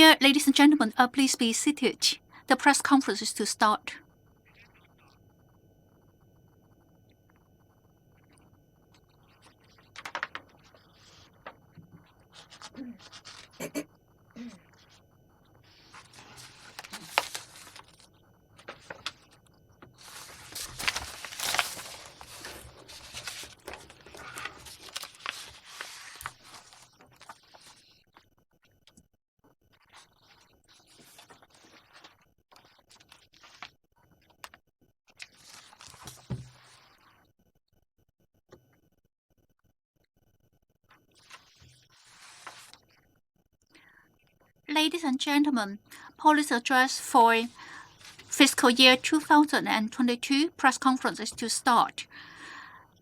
Dear ladies and gentlemen, please be seated. The press conference is to start. Ladies and gentlemen, policy address for fiscal year 2022 press conference is to start.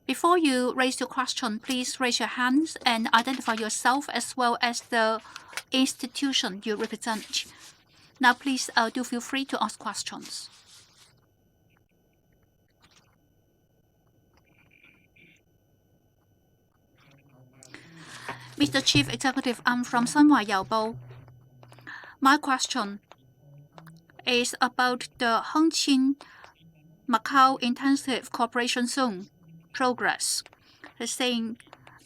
Before you raise your question, please raise your hands and identify yourself as well as the institution you represent. Now, please do feel free to ask questions. Mr. Chief Executive, I'm from Shanghai Yaobao. My question is about the Hengqin Macau Intensive Cooperation Zone progress. It's saying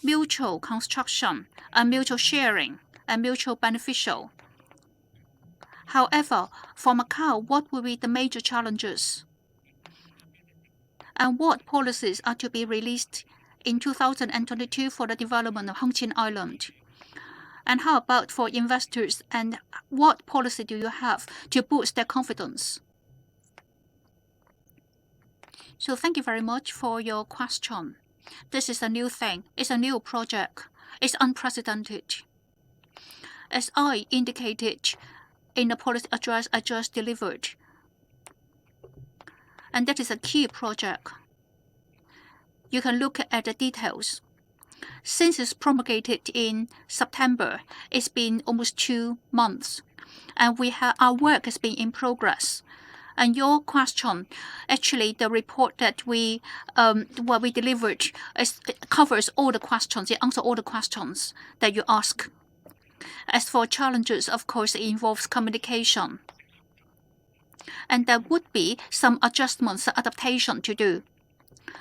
mutual construction and mutual sharing and mutual beneficial. However, for Macau, what will be the major challenges? And what policies are to be released in 2022 for the development of Hengqin Island? And how about for investors, and what policy do you have to boost their confidence? So thank you very much for your question. This is a new thing. It's a new project. It's unprecedented. As I indicated in the policy address I just delivered, and that is a key project. You can look at the details. Since it's promulgated in September, it's been almost 2 months, and our work has been in progress. And your question, actually, the report that we delivered covers all the questions. It answers all the questions that you ask. As for challenges, of course, it involves communication, and there would be some adjustments, adaptation to do.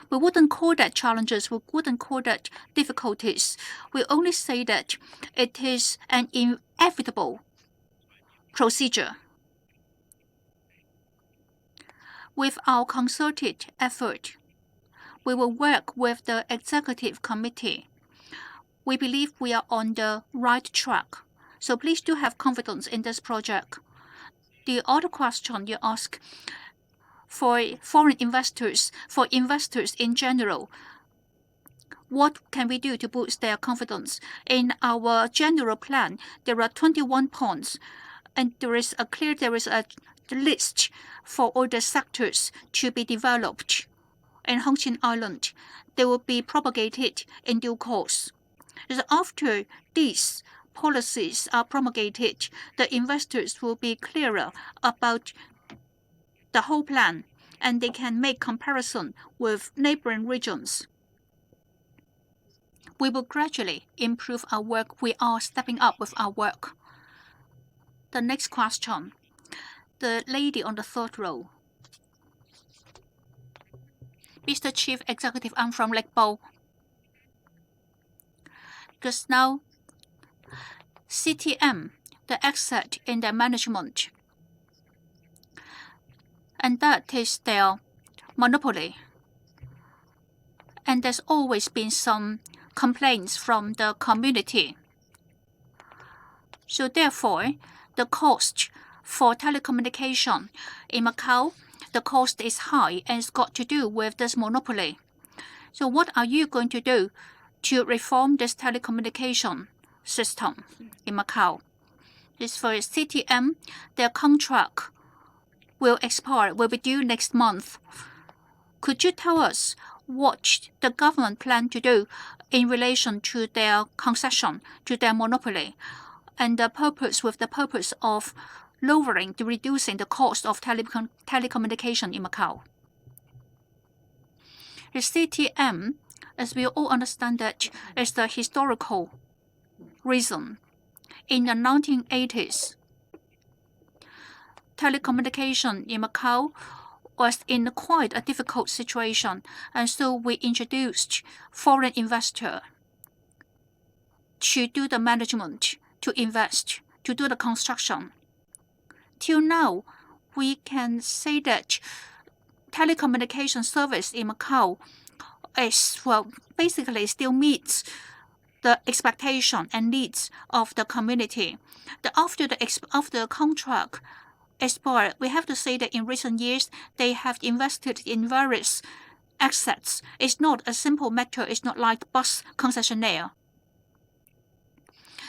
We wouldn't call that challenges, we wouldn't call that difficulties. We only say that it is an inevitable procedure. With our concerted effort, we will work with the executive committee. We believe we are on the right track. So please do have confidence in this project. The other question you ask, for foreign investors, for investors in general, what can we do to boost their confidence? In our general plan, there are 21 points, and there is a list for all the sectors to be developed in Hengqin Island. They will be propagated in due course. After these policies are promulgated, the investors will be clearer about the whole plan, and they can make comparison with neighboring regions. We will gradually improve our work. We are stepping up with our work. The next question, the lady on the third row. Mr. Chief Executive, I'm from Lekbo. Just now, CTM, the asset in their management, and that is their monopoly. And there's always been some complaints from the community. So therefore, the cost for telecommunication in Macau, the cost is high, and it's got to do with this monopoly. So what are you going to do to reform this telecommunication system in Macau? It's for CTM, their contract will expire, will be due next month. Could you tell us what the government plan to do in relation to their concession, to their monopoly, and the purpose of reducing the cost of telecommunication in Macau? The CTM, as we all understand, that is the historical reason. In the 1980s, telecommunication in Macau was in quite a difficult situation, and so we introduced foreign investor to do the management, to invest, to do the construction. Till now, we can say that telecommunication service in Macau is, basically still meets the expectation and needs of the community. After the contract expired, we have to say that in recent years, they have invested in various assets. It's not a simple matter. It's not like bus concessionaire.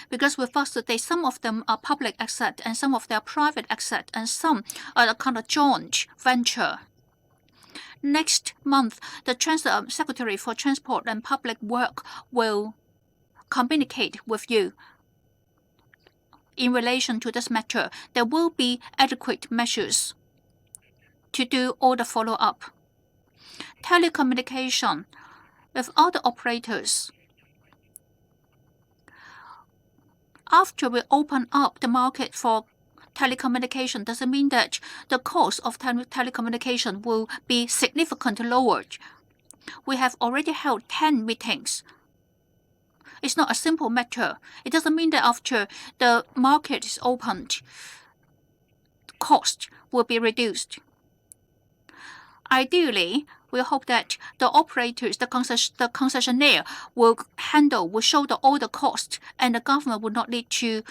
Because with us today, some of them are public assets and some of them are private assets, and some are a kind of joint venture. Next month, the Secretary for Transport and Public Work will communicate with you in relation to this matter. There will be adequate measures to do all the follow-up. Telecommunication with other operators. After we open up the market for telecommunication, doesn't mean that the cost of telecommunication will be significantly lowered. We have already held 10 meetings. It's not a simple matter. It doesn't mean that after the market is opened, cost will be reduced. Ideally, we hope that the operators, the concessionaire will shoulder all the cost, and the government will not need to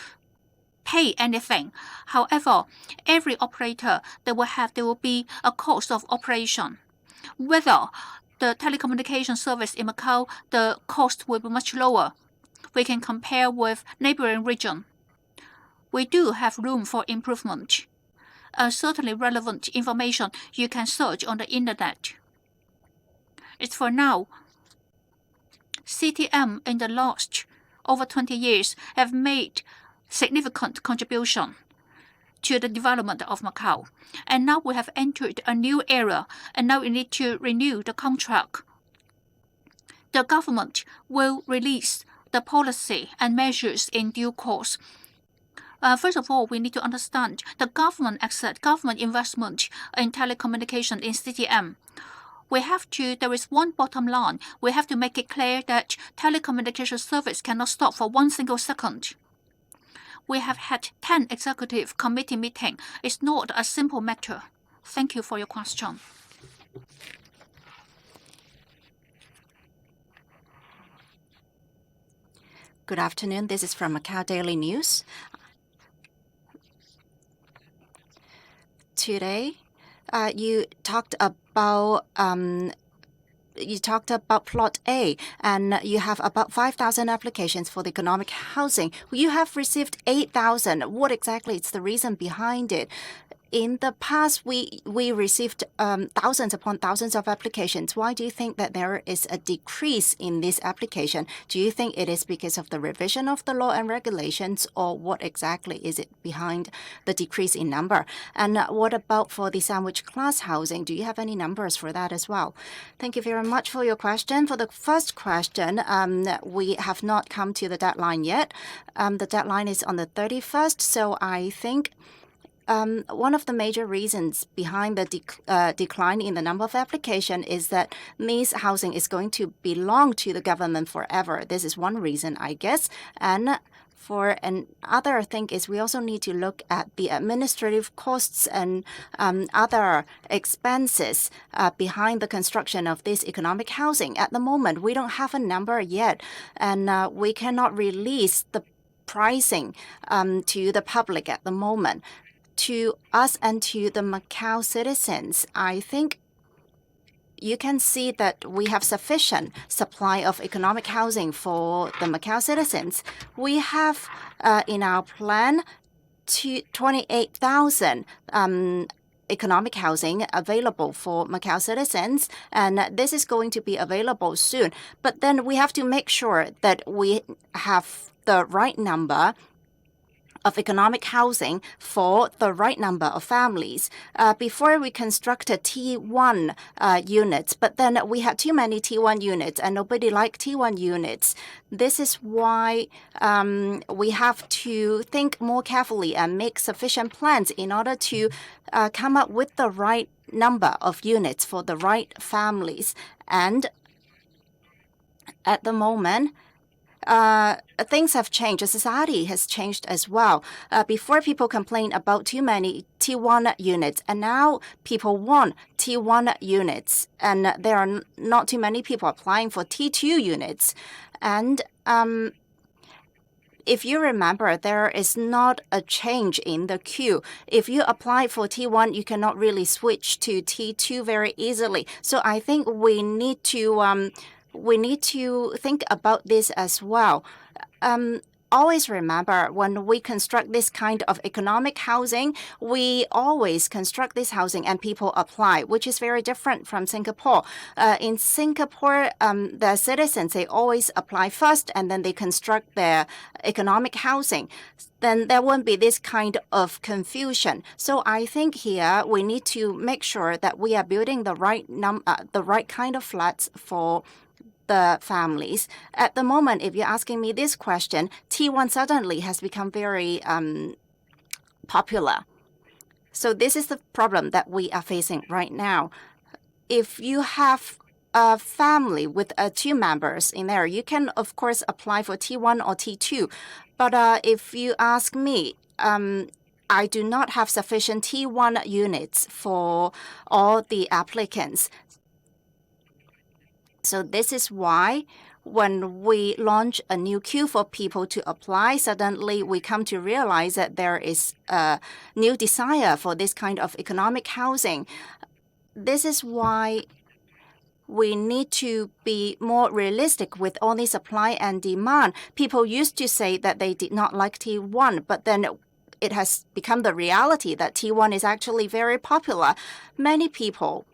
pay anything. However, every operator, there will be a cost of operation. Whether the telecommunication service in Macau, the cost will be much lower. We can compare with neighboring region. We do have room for improvement. Certainly relevant information you can search on the internet. It's for now. CTM in the last over 20 years have made significant contribution to the development of Macau. And now we have entered a new era, and now we need to renew the contract. The government will release the policy and measures in due course. First of all, we need to understand the government investment in telecommunication in CTM. There is one bottom line. We have to make it clear that telecommunication service cannot stop for 1 single second. We have had 10 executive committee meetings. It's not a simple matter. Thank you for your question. Good afternoon. This is from Macau Daily News. Today, you talked about Plot A, and you have about 5,000 applications for the economic housing. You have received 8,000. What exactly is the reason behind it? In the past, we received thousands upon thousands of applications. Why do you think that there is a decrease in this application? Do you think it is because of the revision of the law and regulations, or what exactly is it behind the decrease in number? And what about for the sandwich class housing? Do you have any numbers for that as well? Thank you very much for your question. For the first question, we have not come to the deadline yet. The deadline is on the 31st, so I think one of the major reasons behind the decline in the number of applications is that this housing is going to belong to the government forever. This is one reason, I guess. And for another thing is we also need to look at the administrative costs and other expenses behind the construction of this economic housing. At the moment, we don't have a number yet, and we cannot release the pricing to the public at the moment. To us and to the Macau citizens, I think you can see that we have sufficient supply of economic housing for the Macau citizens. We have in our plan 28,000 economic housing available for Macau citizens, and this is going to be available soon. But then we have to make sure that we have the right number of economic housing for the right number of families. Before we constructed T1 units, but then we had too many T1 units and nobody liked T1 units. This is why we have to think more carefully and make sufficient plans in order to come up with the right number of units for the right families. And at the moment, things have changed. The society has changed as well. Before, people complained about too many T1 units, and now people want T1 units, and there are not too many people applying for T2 units. And if you remember, there is not a change in the queue. If you apply for T1, you cannot really switch to T2 very easily. So I think we need to think about this as well. Always remember, when we construct this kind of economic housing, we always construct this housing and people apply, which is very different from Singapore. In Singapore, the citizens, they always apply first and then they construct their economic housing. Then there won't be this kind of confusion. So I think here we need to make sure that we are building the right kind of flats for the families. At the moment, if you're asking me this question, T1 suddenly has become very popular. So this is the problem that we are facing right now. If you have a family with 2 members in there, you can, of course, apply for T1 or T2. But if you ask me, I do not have sufficient T1 units for all the applicants. So this is why when we launch a new queue for people to apply, suddenly we come to realize that there is a new desire for this kind of economic housing. This is why we need to be more realistic with only supply and demand. People used to say that they did not like T1, but then it has become the reality that T1 is actually very popular. Many people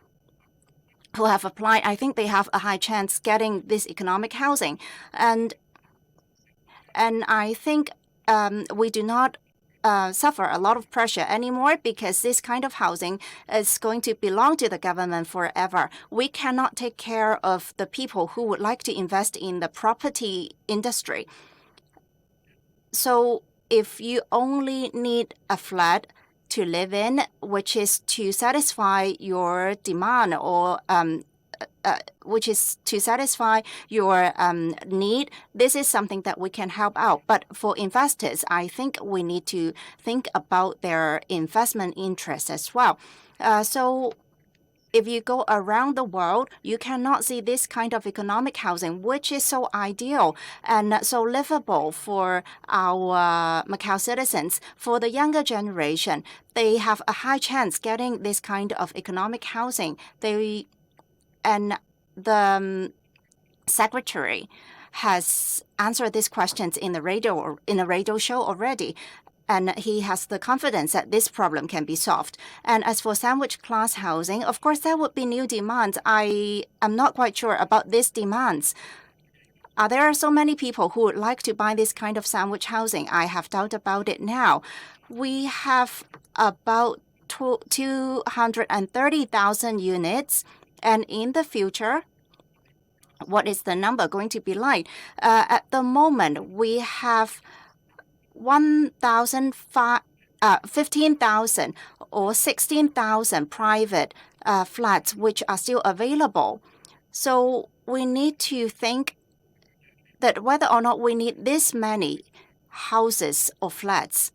who have applied, I think they have a high chance getting this economic housing. And I think we do not suffer a lot of pressure anymore because this kind of housing is going to belong to the government forever. We cannot take care of the people who would like to invest in the property industry. So if you only need a flat to live in, which is to satisfy your demand or which is to satisfy your need, this is something that we can help out. But for investors, I think we need to think about their investment interests as well. So if you go around the world, you cannot see this kind of economic housing, which is so ideal and so livable for our Macau citizens. For the younger generation, they have a high chance getting this kind of economic housing. And the secretary has answered these questions in a radio show already. And he has the confidence that this problem can be solved. And as for sandwich class housing, of course, there would be new demands. I am not quite sure about these demands. There are so many people who would like to buy this kind of sandwich housing. I have doubt about it now. We have about 230,000 units. And in the future, what is the number going to be like? At the moment, we have 15,000 or 16,000 private flats which are still available. So we need to think that whether or not we need this many houses or flats.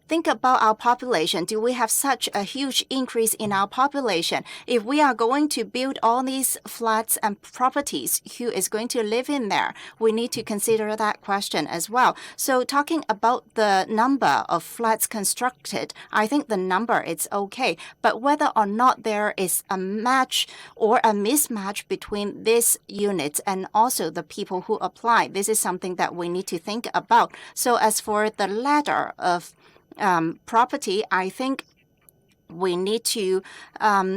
Think about our population. Do we have such a huge increase in our population? If we are going to build all these flats and properties, who is going to live in there? We need to consider that question as well. So talking about the number of flats constructed, I think the number is okay. But whether or not there is a match or a mismatch between these units and also the people who apply, this is something that we need to think about. So as for the ladder of property, I think we need to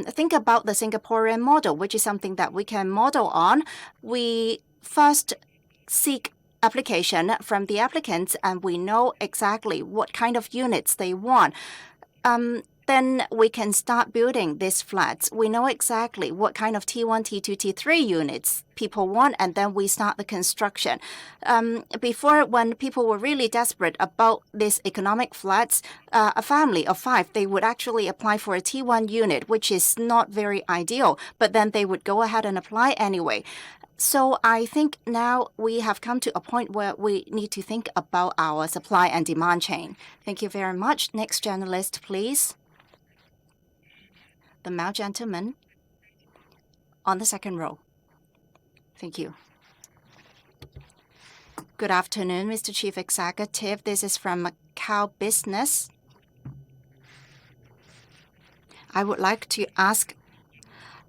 think about the Singaporean model, which is something that we can model on. We first seek application from the applicants and we know exactly what kind of units they want, then we can start building these flats. We know exactly what kind of T1, T2, T3 units people want, and then we start the construction. Before, when people were really desperate about these economic flats, a family of 5, they would actually apply for a T1 unit, which is not very ideal, but then they would go ahead and apply anyway. So I think now we have come to a point where we need to think about our supply and demand chain. Thank you very much. Next journalist, please. The male gentleman on the second row. Thank you. Good afternoon, Mr. Chief Executive. This is from Macau Business. I would like to ask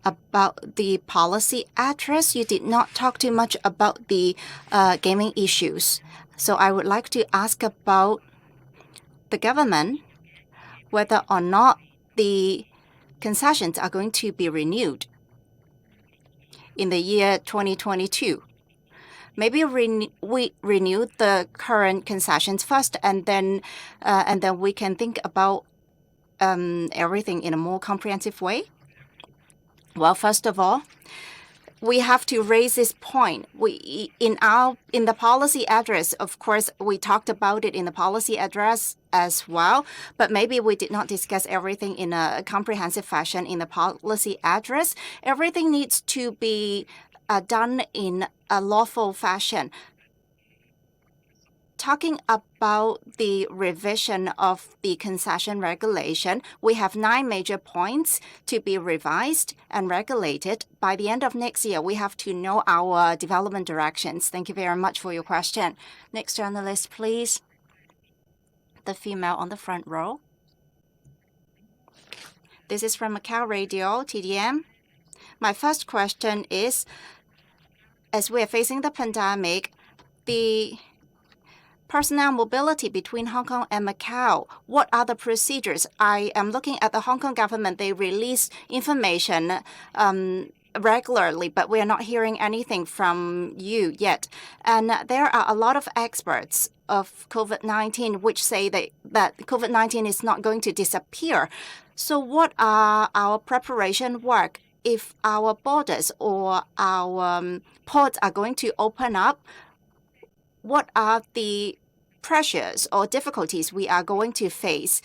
about the policy address. You did not talk too much about the gaming issues. So I would like to ask about the government, whether or not the concessions are going to be renewed in the year 2022. Maybe we renew the current concessions first, and then we can think about everything in a more comprehensive way. Well, first of all, we have to raise this point. In the policy address, of course, we talked about it in the policy address as well, but maybe we did not discuss everything in a comprehensive fashion in the policy address. Everything needs to be done in a lawful fashion. Talking about the revision of the concession regulation, we have 9 major points to be revised and regulated. By the end of next year, we have to know our development directions. Thank you very much for your question. Next journalist, please. The female on the front row. This is from Macau Radio, TDM. My first question is, as we are facing the pandemic, the personnel mobility between Hong Kong and Macau, what are the procedures? I am looking at the Hong Kong government. They release information regularly, but we are not hearing anything from you yet. And there are a lot of experts of COVID-19 which say that COVID-19 is not going to disappear. So what are our preparation work if our borders or our ports are going to open up? What are the pressures or difficulties we are going to face?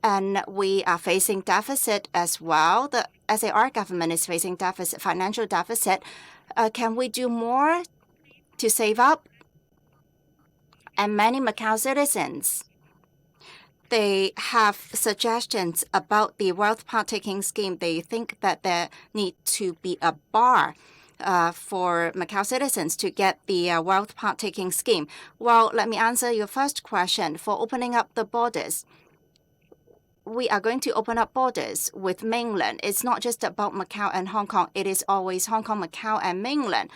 And we are facing deficit as well. The SAR government is facing deficit, financial deficit. Can we do more to save up? And many Macau citizens, they have suggestions about the wealth partaking scheme. They think that there need to be a bar for Macau citizens to get the wealth partaking scheme. Well, let me answer your first question. For opening up the borders, we are going to open up borders with mainland. It's not just about Macau and Hong Kong. It is always Hong Kong, Macau, and mainland.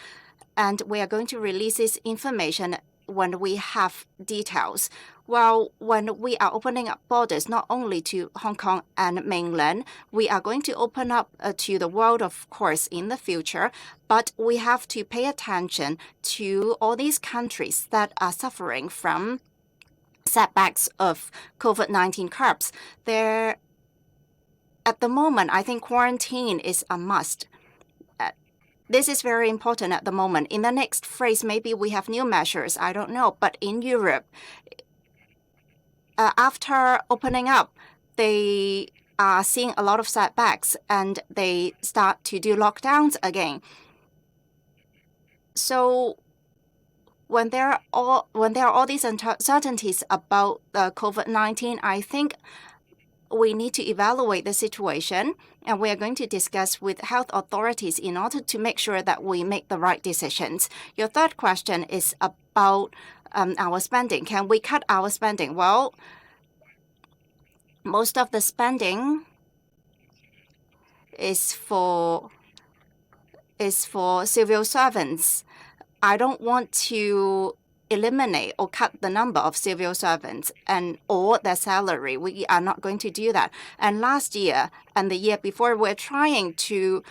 And we are going to release this information when we have details. Well, when we are opening up borders, not only to Hong Kong and mainland, we are going to open up to the world, of course, in the future. But we have to pay attention to all these countries that are suffering from setbacks of COVID-19 curbs. At the moment, I think quarantine is a must. This is very important at the moment. In the next phase, maybe we have new measures. I don't know. But in Europe, after opening up, they are seeing a lot of setbacks and they start to do lockdowns again. So when there are all these uncertainties about COVID-19, I think we need to evaluate the situation, and we are going to discuss with health authorities in order to make sure that we make the right decisions. Your third question is about our spending. Can we cut our spending? Well, most of the spending is for civil servants. I don't want to eliminate or cut the number of civil servants or their salary. We are not going to do that. And last year and the year before, we're trying to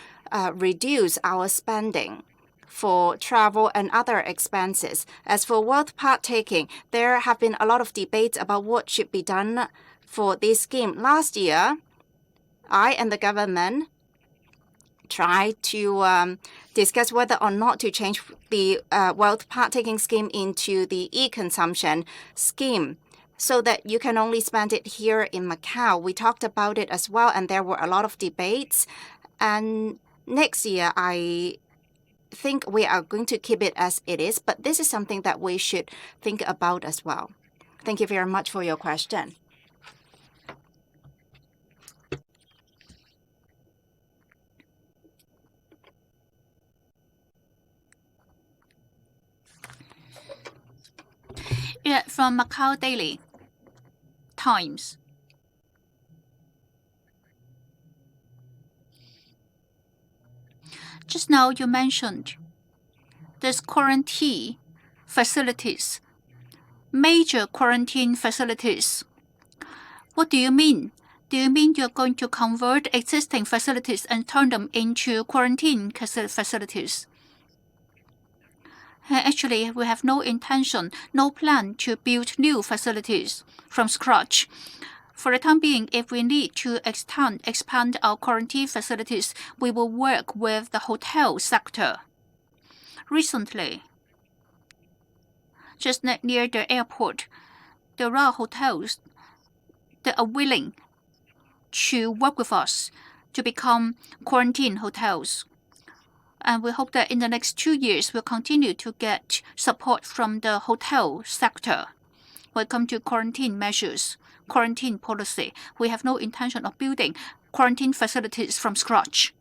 reduce our spending for travel and other expenses. As for wealth partaking, there have been a lot of debates about what should be done for this scheme. Last year, I and the government tried to discuss whether or not to change the wealth partaking scheme into the e-consumption scheme, so that you can only spend it here in Macau. We talked about it as well, and there were a lot of debates. And next year, I think we are going to keep it as it is, but this is something that we should think about as well. Thank you very much for your question. Yeah, from Macau Daily Times. Just now you mentioned this quarantine facilities, major quarantine facilities. What do you mean? Do you mean you're going to convert existing facilities and turn them into quarantine facilities? Actually, we have no intention, no plan to build new facilities from scratch. For the time being, if we need to expand our quarantine facilities, we will work with the hotel sector. Recently, just near the airport, there are hotels that are willing to work with us to become quarantine hotels. And we hope that in the next 2 years, we'll continue to get support from the hotel sector. When it comes to quarantine measures, quarantine policy, we have no intention of building quarantine facilities from scratch.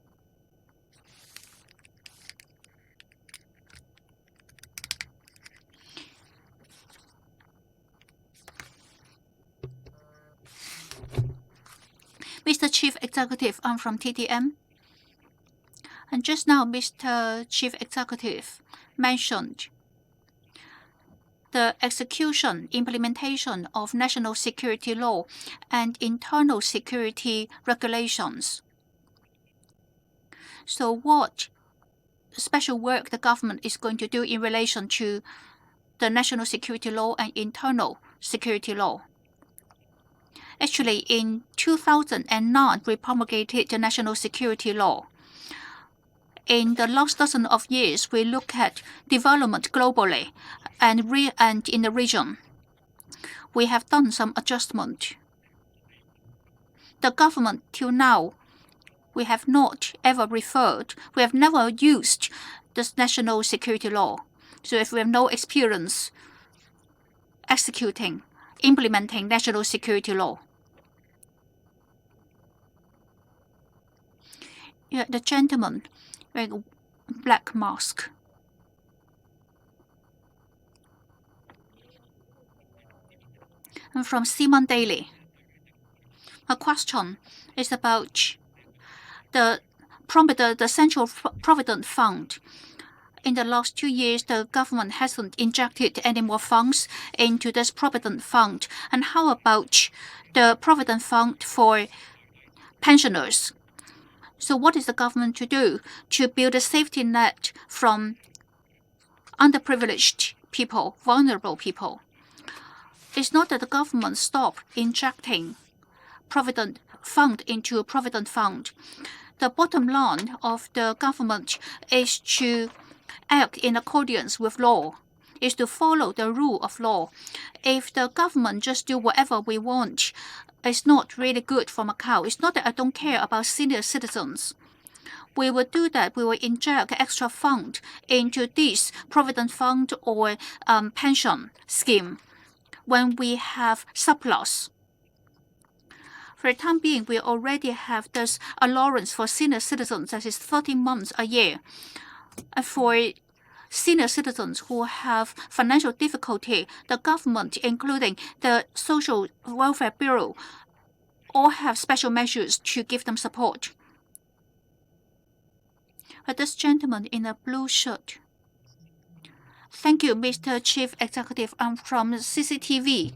Mr. Chief Executive, I'm from TTM. And just now, Mr. Chief Executive mentioned the execution, implementation of national security law and internal security regulations. So what special work the government is going to do in relation to the national security law and internal security law? Actually, in 2009, we promulgated the national security law. In the last dozen of years, we look at development globally and in the region. We have done some adjustment. The government till now, we have not ever we have never used this national security law. So if we have no experience implementing national security law. Yeah, the gentleman wearing a black mask. And from Simon Daily. A question is about the Central Provident Fund. In the last 2 years, the government hasn't injected any more funds into this Provident Fund. And how about the Provident Fund for pensioners? So what is the government to do to build a safety net from underprivileged people, vulnerable people? It's not that the government stopped injecting Provident Fund into a Provident Fund. The bottom line of the government is to act in accordance with law, is to follow the rule of law. If the government just do whatever we want, it's not really good for Macau. It's not that I don't care about senior citizens. We will do that. We will inject extra fund into this Provident Fund or pension scheme when we have surplus. For the time being, we already have this allowance for senior citizens, that is 30 months a year. And for senior citizens who have financial difficulty, the government, including the Social Welfare Bureau, all have special measures to give them support. But this gentleman in a blue shirt. Thank you, Mr. Chief Executive. I'm from CCTV.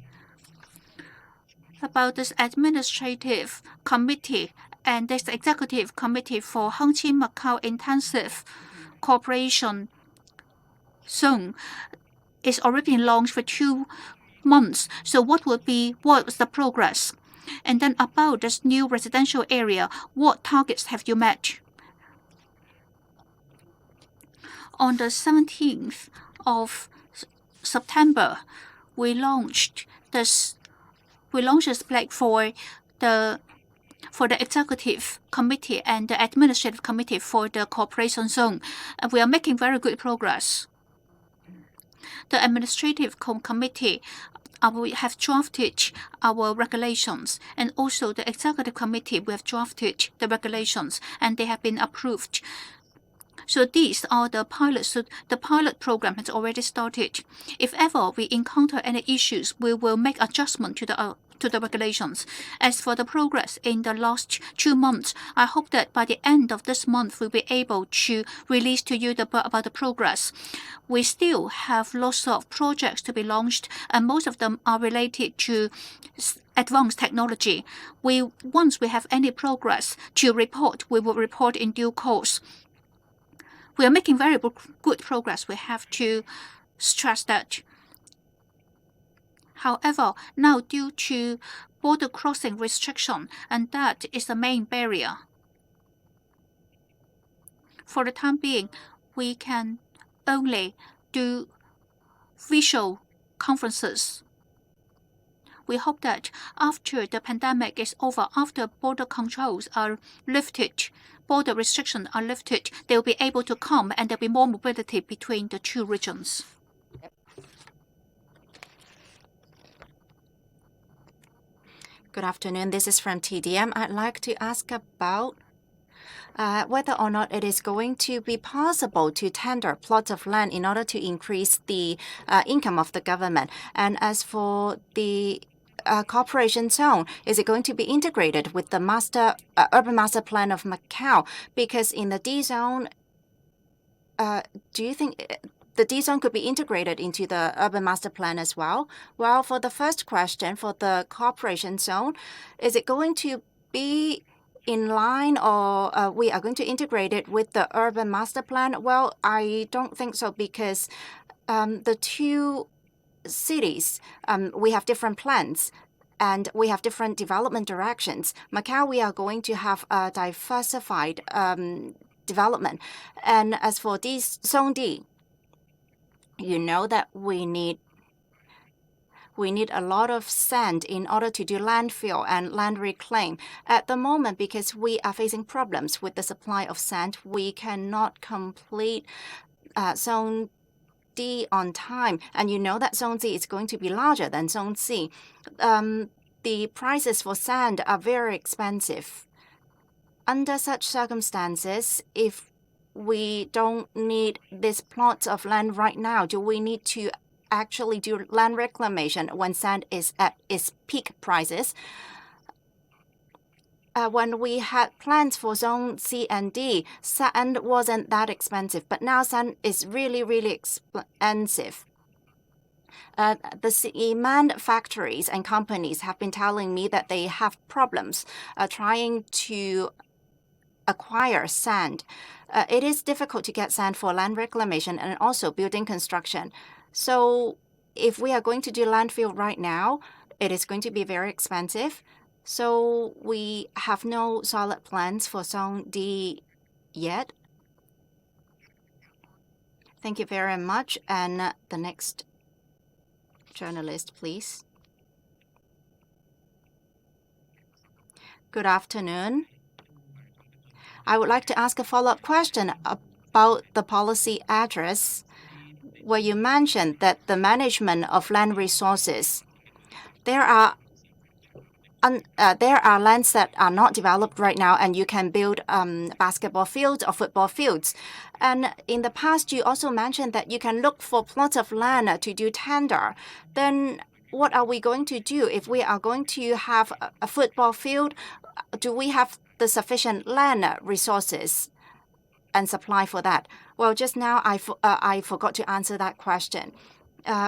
About this administrative committee and this executive committee for Hengqin Macau Intensive Cooperation zone is already been launched for 2 months. So what was the progress? And then about this new residential area, what targets have you met? On the 17th of September, we launched this flag for the executive committee and the administrative committee for the cooperation zone. And we are making very good progress. The administrative committee we have drafted our regulations, and also the executive committee we have drafted the regulations, and they have been approved. So these are the pilots. So the pilot program has already started. If ever we encounter any issues, we will make adjustment to the regulations. As for the progress in the last 2 months, I hope that by the end of this month, we'll be able to release to you about the progress. We still have lots of projects to be launched, and most of them are related to advanced technology. Once we have any progress to report, we will report in due course. We are making very good progress. We have to stress that. However, now due to border crossing restriction, and that is the main barrier. For the time being, we can only do visual conferences. We hope that after the pandemic is over, after border controls are lifted, border restrictions are lifted, they will be able to come and there'll be more mobility between the two regions. Good afternoon. This is from TDM. I'd like to ask about whether or not it is going to be possible to tender plots of land in order to increase the income of the government. And as for the cooperation zone, is it going to be integrated with the urban master plan of Macau? Because in the D zone, do you think the D zone could be integrated into the urban master plan as well? Well, for the first question, for the cooperation zone, is it going to be in line, or we are going to integrate it with the urban master plan? Well, I don't think so, because the two cities, we have different plans and we have different development directions. Macau, we are going to have a diversified development. And as for this Zone D, you know that we need a lot of sand in order to do landfill and land reclaim. At the moment, because we are facing problems with the supply of sand, we cannot complete Zone D on time. And you know that Zone D is going to be larger than Zone C. The prices for sand are very expensive. Under such circumstances, if we don't need this plot of land right now, do we need to actually do land reclamation when sand is at its peak prices? When we had plans for Zone C and D, sand wasn't that expensive, but now sand is really, really expensive. The cement factories and companies have been telling me that they have problems trying to acquire sand. It is difficult to get sand for land reclamation and also building construction. So if we are going to do landfill right now, it is going to be very expensive. So we have no solid plans for Zone D yet. Thank you very much. And the next journalist, please. Good afternoon. I would like to ask a follow-up question about the policy address, where you mentioned that the management of land resources, there are lands that are not developed right now, and you can build basketball fields or football fields. And in the past, you also mentioned that you can look for plots of land to do tender. Then what are we going to do if we are going to have a football field? Do we have the sufficient land resources and supply for that? Well, just now I forgot to answer that question.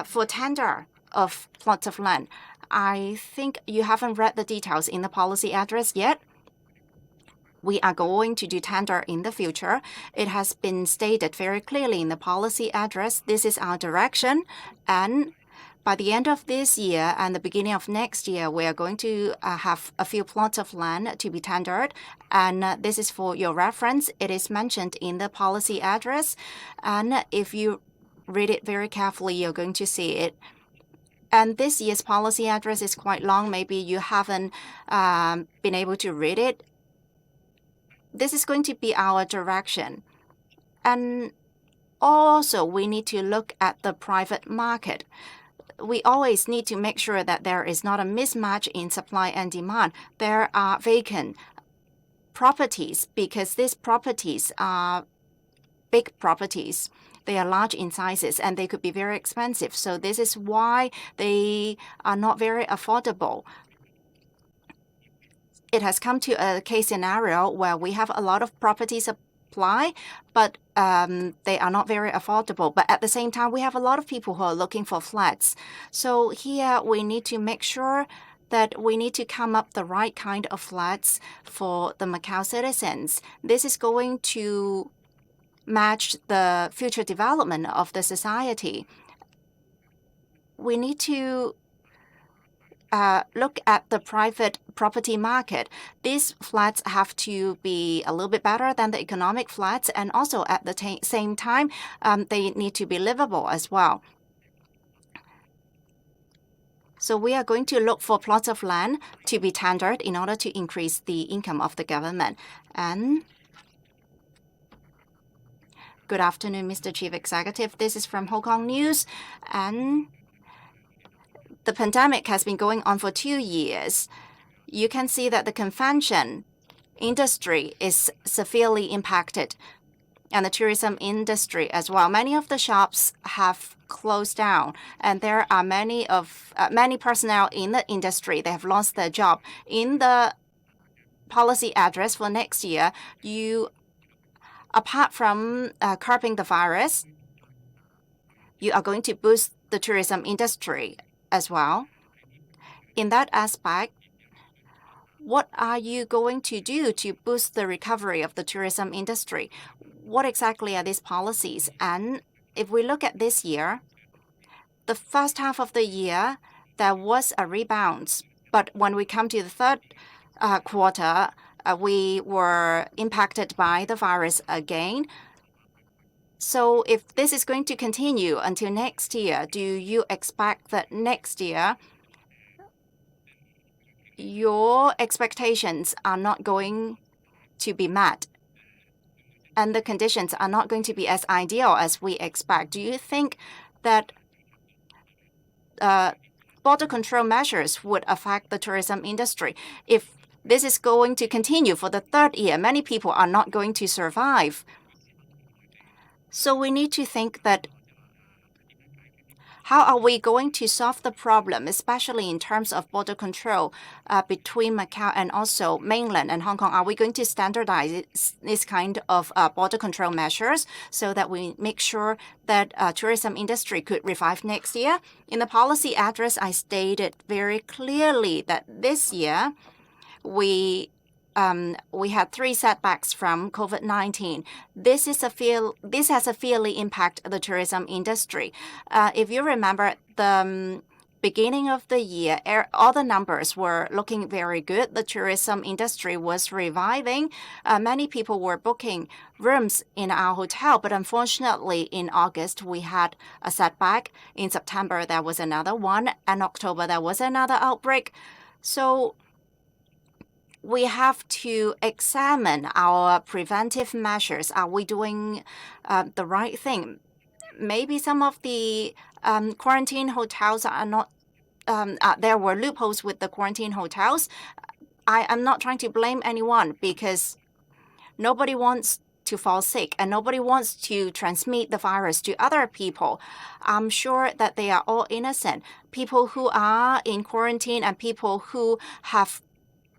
For tender of plots of land, I think you haven't read the details in the policy address yet. we are going to do tender in the future. It has been stated very clearly in the policy address. This is our direction, and by the end of this year and the beginning of next year, we are going to have a few plots of land to be tendered. And this is for your reference. It is mentioned in the policy address. And if you read it very carefully, you're going to see it. And this year's policy address is quite long. Maybe you haven't been able to read it. This is going to be our direction. And also, we need to look at the private market. We always need to make sure that there is not a mismatch in supply and demand. There are vacant properties because these properties are big properties. They are large in sizes and they could be very expensive. So this is why they are not very affordable. It has come to a case scenario where we have a lot of property supply, but they are not very affordable. But at the same time, we have a lot of people who are looking for flats. So here we need to make sure that we need to come up the right kind of flats for the Macau citizens. This is going to match the future development of the society. We need to look at the private property market. These flats have to be a little bit better than the economic flats, and also at the same time, they need to be livable as well. So we are going to look for plots of land to be tendered in order to increase the income of the government. And good afternoon, Mr. Chief Executive. This is from Hong Kong News. And the pandemic has been going on for 2 years. You can see that the convention industry is severely impacted, and the tourism industry as well. Many of the shops have closed down, and there are many personnel in the industry. They have lost their job. In the policy address for next year, apart from curbing the virus, you are going to boost the tourism industry as well. In that aspect, what are you going to do to boost the recovery of the tourism industry? What exactly are these policies? And if we look at this year, the first half of the year, there was a rebound. But when we come to the third quarter, we were impacted by the virus again. So if this is going to continue until next year, do you expect that next year your expectations are not going to be met and the conditions are not going to be as ideal as we expect? Do you think that border control measures would affect the tourism industry? If this is going to continue for the third year, many people are not going to survive. So we need to think that how are we going to solve the problem, especially in terms of border control between Macau and also mainland and Hong Kong? Are we going to standardize this kind of border control measures so that we make sure that tourism industry could revive next year? In the policy address, I stated very clearly that this year we had 3 setbacks from COVID-19. This has severely impacted the tourism industry. If you remember, the beginning of the year, all the numbers were looking very good. The tourism industry was reviving. Many people were booking rooms in our hotel, but unfortunately, in August, we had a setback. In September, there was another one, and October, there was another outbreak. So we have to examine our preventive measures. Are we doing the right thing? Maybe some of the quarantine hotels are not, there were loopholes with the quarantine hotels. I am not trying to blame anyone because nobody wants to fall sick and nobody wants to transmit the virus to other people. I'm sure that they are all innocent. People who are in quarantine and people who have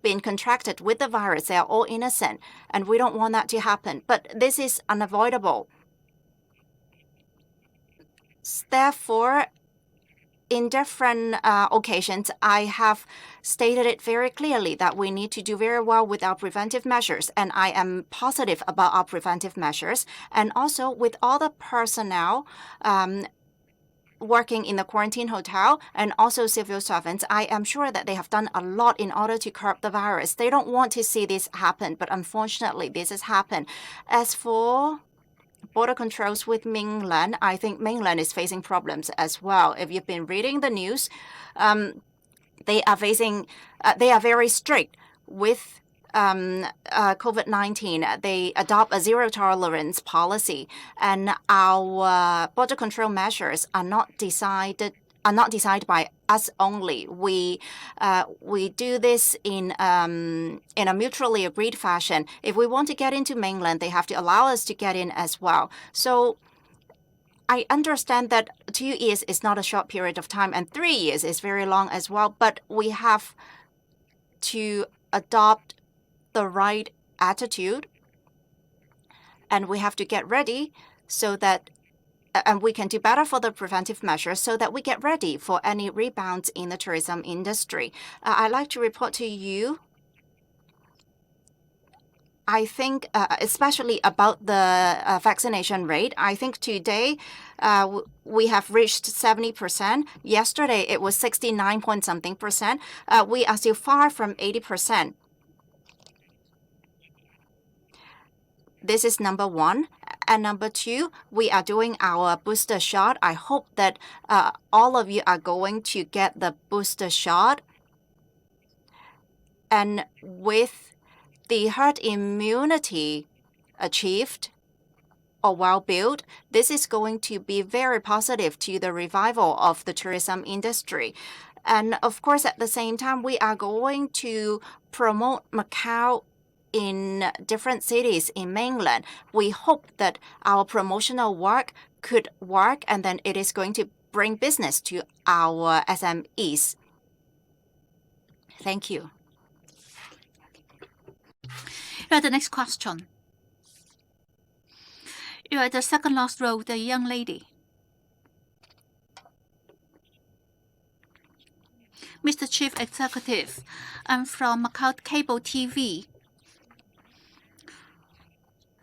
been contracted with the virus, they are all innocent, and we don't want that to happen. But this is unavoidable. Therefore, in different occasions, I have stated it very clearly that we need to do very well with our preventive measures, and I am positive about our preventive measures. And also with all the personnel working in the quarantine hotel and also civil servants, I am sure that they have done a lot in order to curb the virus. They don't want to see this happen, but unfortunately this has happened. As for border controls with mainland, I think mainland is facing problems as well. If you've been reading the news, they are very strict with COVID-19. They adopt a zero tolerance policy, and our border control measures are not decided by us only. We do this in a mutually agreed fashion. If we want to get into mainland, they have to allow us to get in as well. So I understand that 2 years is not a short period of time, and 3 years is very long as well. But we have to adopt the right attitude, and we have to get ready so that and we can do better for the preventive measures so that we get ready for any rebounds in the tourism industry. I'd like to report to you, I think, especially about the vaccination rate. I think today we have reached 70%. Yesterday it was 69 point something percent. We are still far from 80%. This is number one. And number two, we are doing our booster shot. I hope that all of you are going to get the booster shot. And with the herd immunity achieved or well built, this is going to be very positive to the revival of the tourism industry. And of course, at the same time, we are going to promote Macau in different cities in mainland. We hope that our promotional work could work, and then it is going to bring business to our SMEs. Thank you. The next question. You are the second last row, the young lady. Mr. Chief Executive, I'm from Macau Cable TV.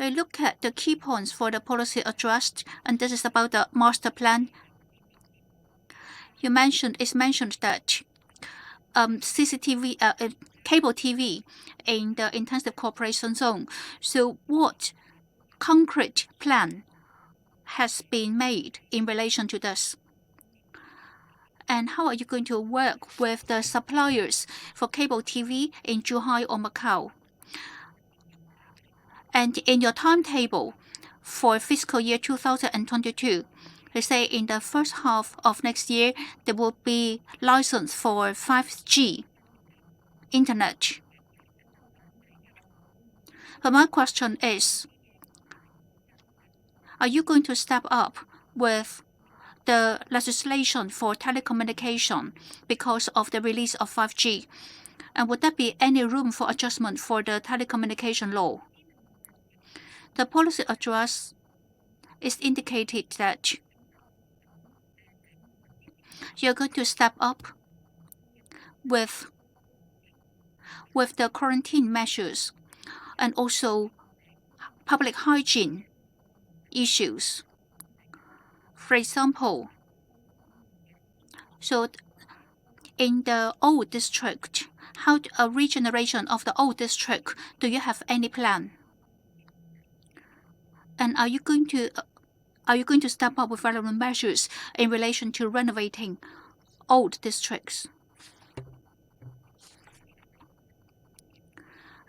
I look at the key points for the policy address, and this is about the master plan. It's mentioned that cable TV in the intensive cooperation zone. So what concrete plan has been made in relation to this? And how are you going to work with the suppliers for cable TV in Zhuhai or Macau? And in your timetable for fiscal year 2022, they say in the first half of next year, there will be license for 5G internet. But my question is, are you going to step up with the legislation for telecommunication because of the release of 5G? And would there be any room for adjustment for the telecommunication law? The policy address is indicated that you're going to step up with the quarantine measures and also public hygiene issues. For example, so in the old district, how a regeneration of the old district, do you have any plan? And are you going to step up with relevant measures in relation to renovating old districts?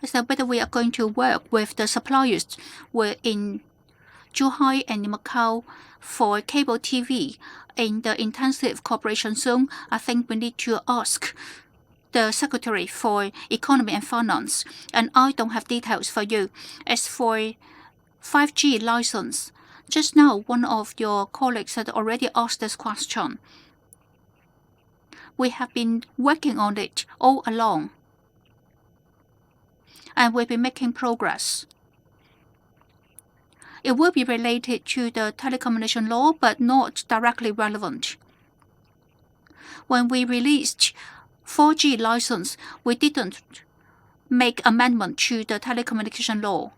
So whether we are going to work with the suppliers in Zhuhai and Macau for cable TV in the intensive cooperation zone, I think we need to ask the Secretary for Economy and Finance, and I don't have details for you. As for 5G license, just now one of your colleagues had already asked this question. We have been working on it all along, and we've been making progress. It will be related to the telecommunication law, but not directly relevant. When we released 4G license, we didn't make amendment to the telecommunication law.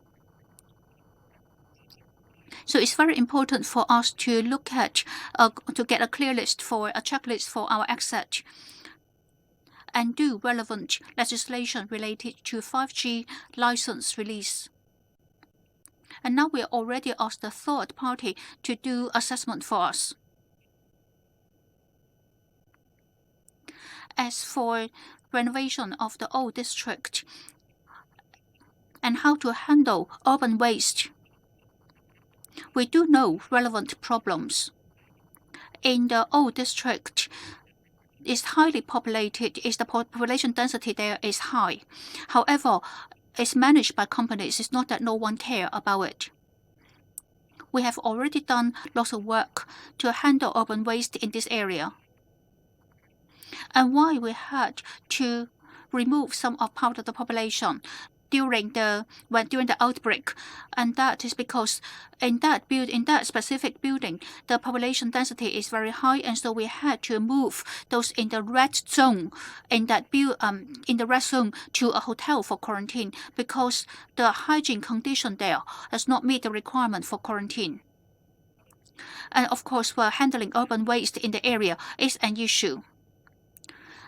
So it's very important for us to look at, to get a clear list for a checklist for our asset and do relevant legislation related to 5G license release. And now we already asked the third party to do assessment for us. As for renovation of the old district and how to handle urban waste, we do know relevant problems. In the old district, it's highly populated, the population density there is high. However, it's managed by companies. It's not that no one cares about it. We have already done lots of work to handle urban waste in this area. And why we had to remove some of part of the population during the outbreak, and that is because in that specific building, the population density is very high, and so we had to move those in the red zone in the red zone to a hotel for quarantine because the hygiene condition there does not meet the requirement for quarantine. And of course, handling urban waste in the area is an issue.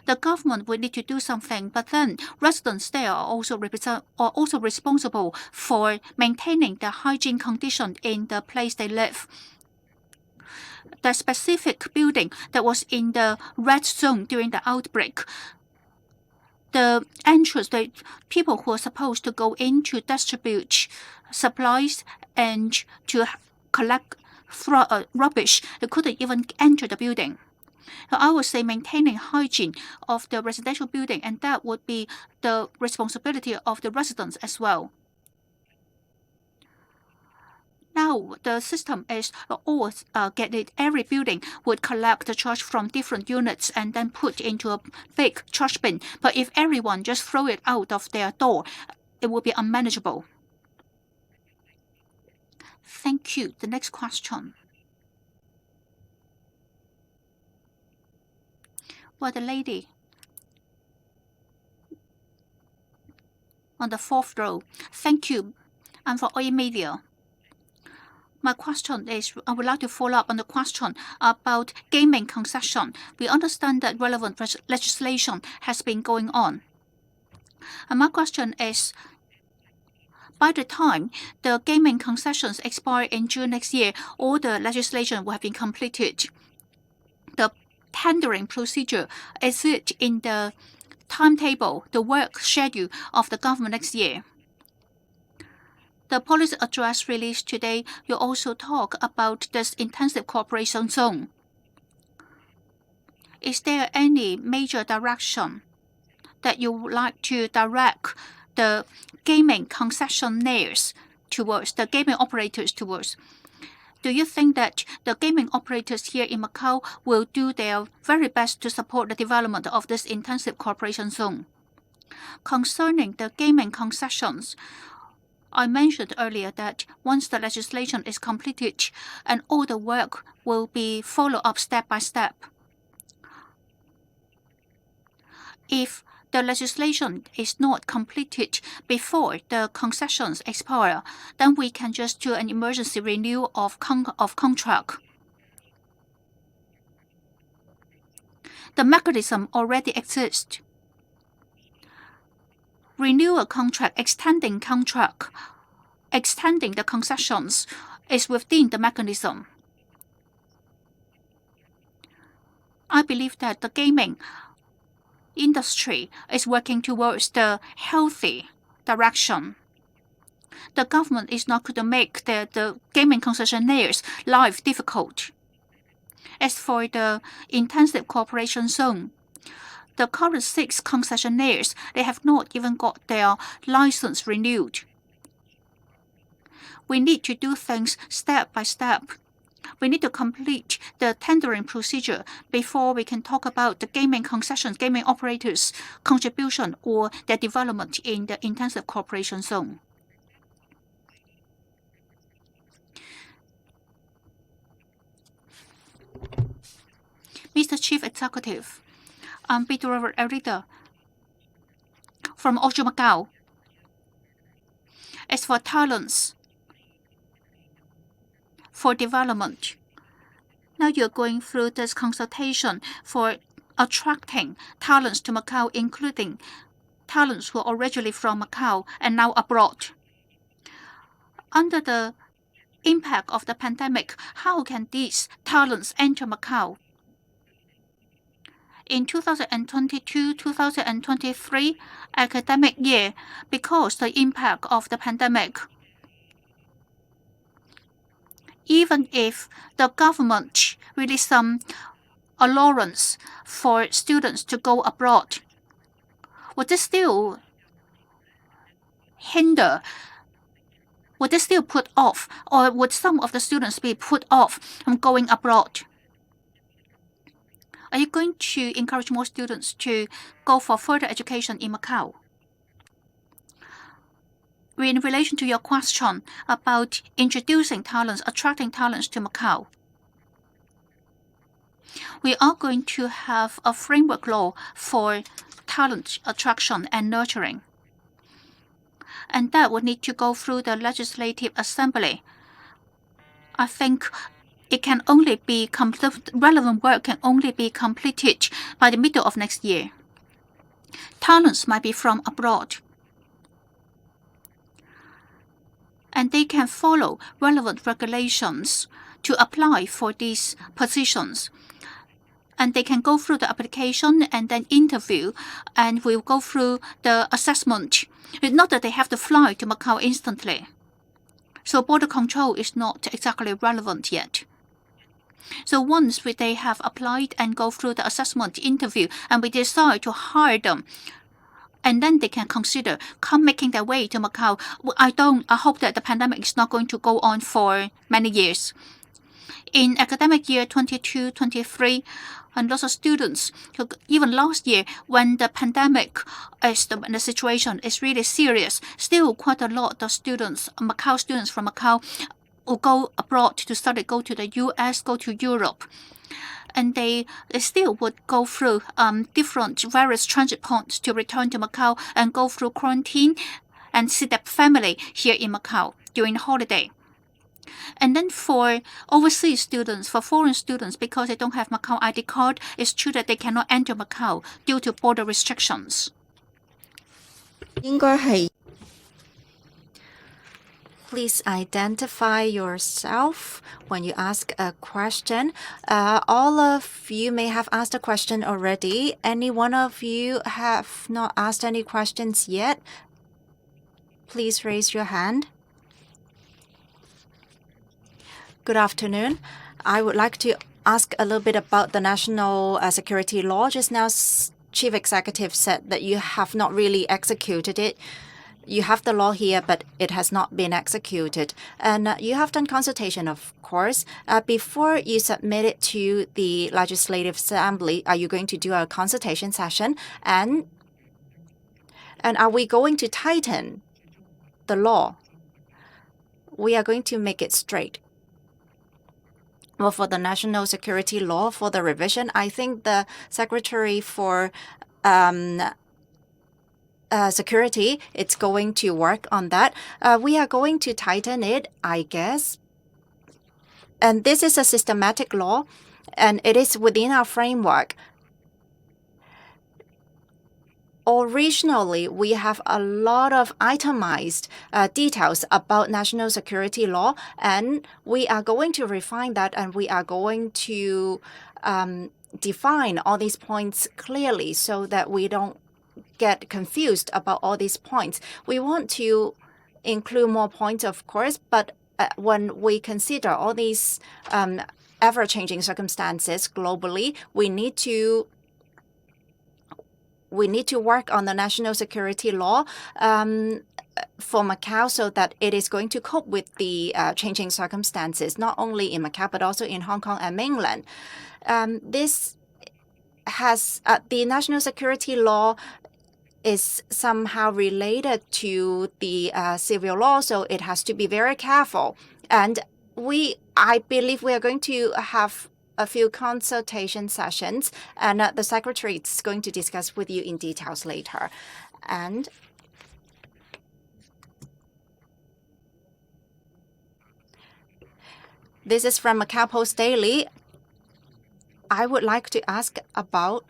The government will need to do something, but then residents there are also responsible for maintaining the hygiene condition in the place they live. The specific building that was in the red zone during the outbreak, the entrance, the people who are supposed to go in to distribute supplies and to collect rubbish, they couldn't even enter the building. So I would say maintaining hygiene of the residential building, and that would be the responsibility of the residents as well. Now the system is every building would collect the trash from different units and then put into a big trash bin. But if everyone just throw it out of their door, it will be unmanageable. Thank you. The next question. Well, the lady on the fourth row. Thank you. I'm for Oil Media. My question is, I would like to follow up on the question about gaming concession. We understand that relevant legislation has been going on. And my question is, by the time the gaming concessions expire in June next year, all the legislation will have been completed. The tendering procedure, is it in the timetable, the work schedule of the government next year? The policy address released today, you also talk about this intensive cooperation zone. Is there any major direction that you would like to direct the gaming concessionaires towards, the gaming operators towards? Do you think that the gaming operators here in Macau will do their very best to support the development of this intensive cooperation zone? Concerning the gaming concessions, I mentioned earlier that once the legislation is completed and all the work will be followed up step by step. If the legislation is not completed before the concessions expire, then we can just do an emergency renewal of contract. The mechanism already exists. Renew a contract, extending the concessions is within the mechanism. I believe that the gaming industry is working towards the healthy direction. The government is not going to make the gaming concessionaires' life difficult. As for the intensive cooperation zone, the current 6 concessionaires, they have not even got their license renewed. We need to do things step by step. We need to complete the tendering procedure before we can talk about the gaming concessions, gaming operators' contribution or their development in the intensive cooperation zone. Mr. Chief Executive, I'm Peter Erida from Ojo Macau. As for talents for development, now you're going through this consultation for attracting talents to Macau, including talents who are originally from Macau and now abroad. Under the impact of the pandemic, how can these talents enter Macau? In 2022-2023 academic year, because the impact of the pandemic, even if the government released some allowance for students to go abroad, would this still hinder? Would this still put off, or would some of the students be put off from going abroad? Are you going to encourage more students to go for further education in Macau? In relation to your question about introducing talents, attracting talents to Macau, we are going to have a framework law for talent attraction and nurturing. And that would need to go through the Legislative Assembly. I think it can only be relevant work can only be completed by the middle of next year. Talents might be from abroad, and they can follow relevant regulations to apply for these positions. And they can go through the application and then interview, and we'll go through the assessment. It's not that they have to fly to Macau instantly. So border control is not exactly relevant yet. So once they have applied and go through the assessment interview, and we decide to hire them, and then they can consider making their way to Macau. I hope that the pandemic is not going to go on for many years. In academic year 22-23, and lots of students, even last year when the pandemic the situation is really serious, still quite a lot of students, Macau students from Macau, will go abroad to study, go to the US, go to Europe. And they still would go through various transit points to return to Macau and go through quarantine and see their family here in Macau during the holiday. And then for overseas students, for foreign students, because they don't have Macau ID card, it's true that they cannot enter Macau due to border restrictions. 應該係 Please identify yourself when you ask a question. All of you may have asked a question already. Any one of you have not asked any questions yet? Please raise your hand. Good afternoon. I would like to ask a little bit about the national security law. Just now, Chief Executive said that you have not really executed it. You have the law here, but it has not been executed. And you have done consultation, of course. Before you submit it to the Legislative Assembly, are you going to do a consultation session? And are we going to tighten the law? We are going to make it straight. Well, for the national security law, for the revision, I think the Secretary for Security, it's going to work on that. We are going to tighten it, I guess. And this is a systematic law, and it is within our framework. Originally, we have a lot of itemized details about national security law, and we are going to refine that, and we are going to define all these points clearly so that we don't get confused about all these points. We want to include more points, of course, but when we consider all these ever-changing circumstances globally, we need to work on the national security law for Macau so that it is going to cope with the changing circumstances, not only in Macau but also in Hong Kong and mainland. This has the national security law is somehow related to the civil law, so it has to be very careful. And I believe we are going to have a few consultation sessions, and the Secretary is going to discuss with you in details later. And this is from Macau Post Daily. I would like to ask about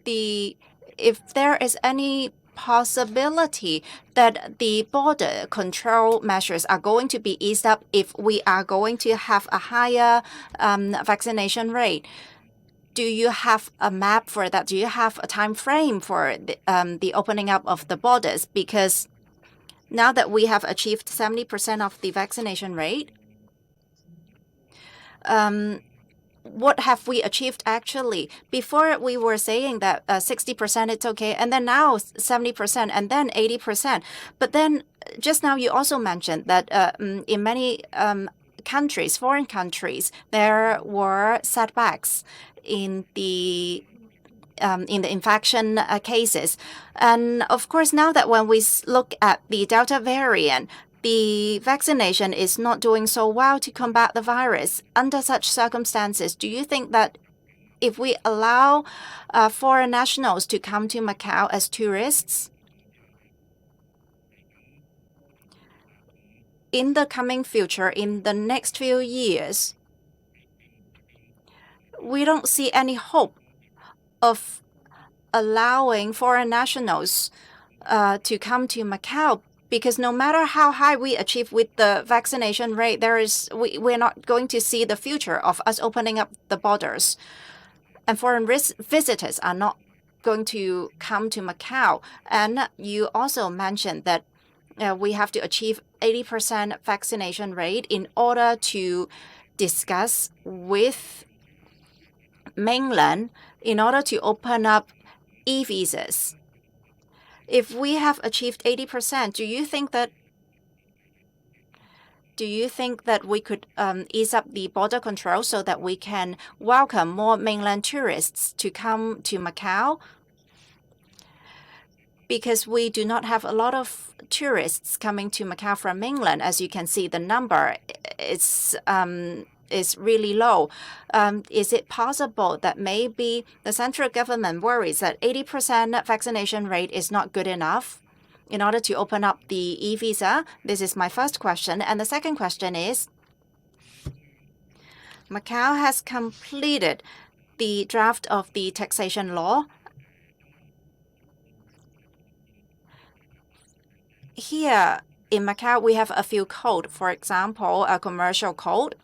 if there is any possibility that the border control measures are going to be eased up if we are going to have a higher vaccination rate. Do you have a map for that? Do you have a time frame for the opening up of the borders? Because now that we have achieved 70% of the vaccination rate, what have we achieved actually? Before we were saying that 60% it's okay, and then now 70%, and then 80%. But then just now you also mentioned that in many countries, foreign countries, there were setbacks in the infection cases. And of course, now that when we look at the Delta variant, the vaccination is not doing so well to combat the virus. Under such circumstances, do you think that if we allow foreign nationals to come to Macau as tourists, in the coming future, in the next few years, we don't see any hope of allowing foreign nationals to come to Macau? Because no matter how high we achieve with the vaccination rate, we're not going to see the future of us opening up the borders. And foreign visitors are not going to come to Macau. And you also mentioned that we have to achieve 80% vaccination rate in order to discuss with mainland in order to open up e-visas. If we have achieved 80%, do you think that we could ease up the border control so that we can welcome more mainland tourists to come to Macau? Because we do not have a lot of tourists coming to Macau from mainland. As you can see, the number is really low. Is it possible that maybe the central government worries that 80% vaccination rate is not good enough in order to open up the e-visa? This is my first question. And the second question is, Macau has completed the draft of the taxation law. Here in Macau, we have a few codes. For example, a commercial code.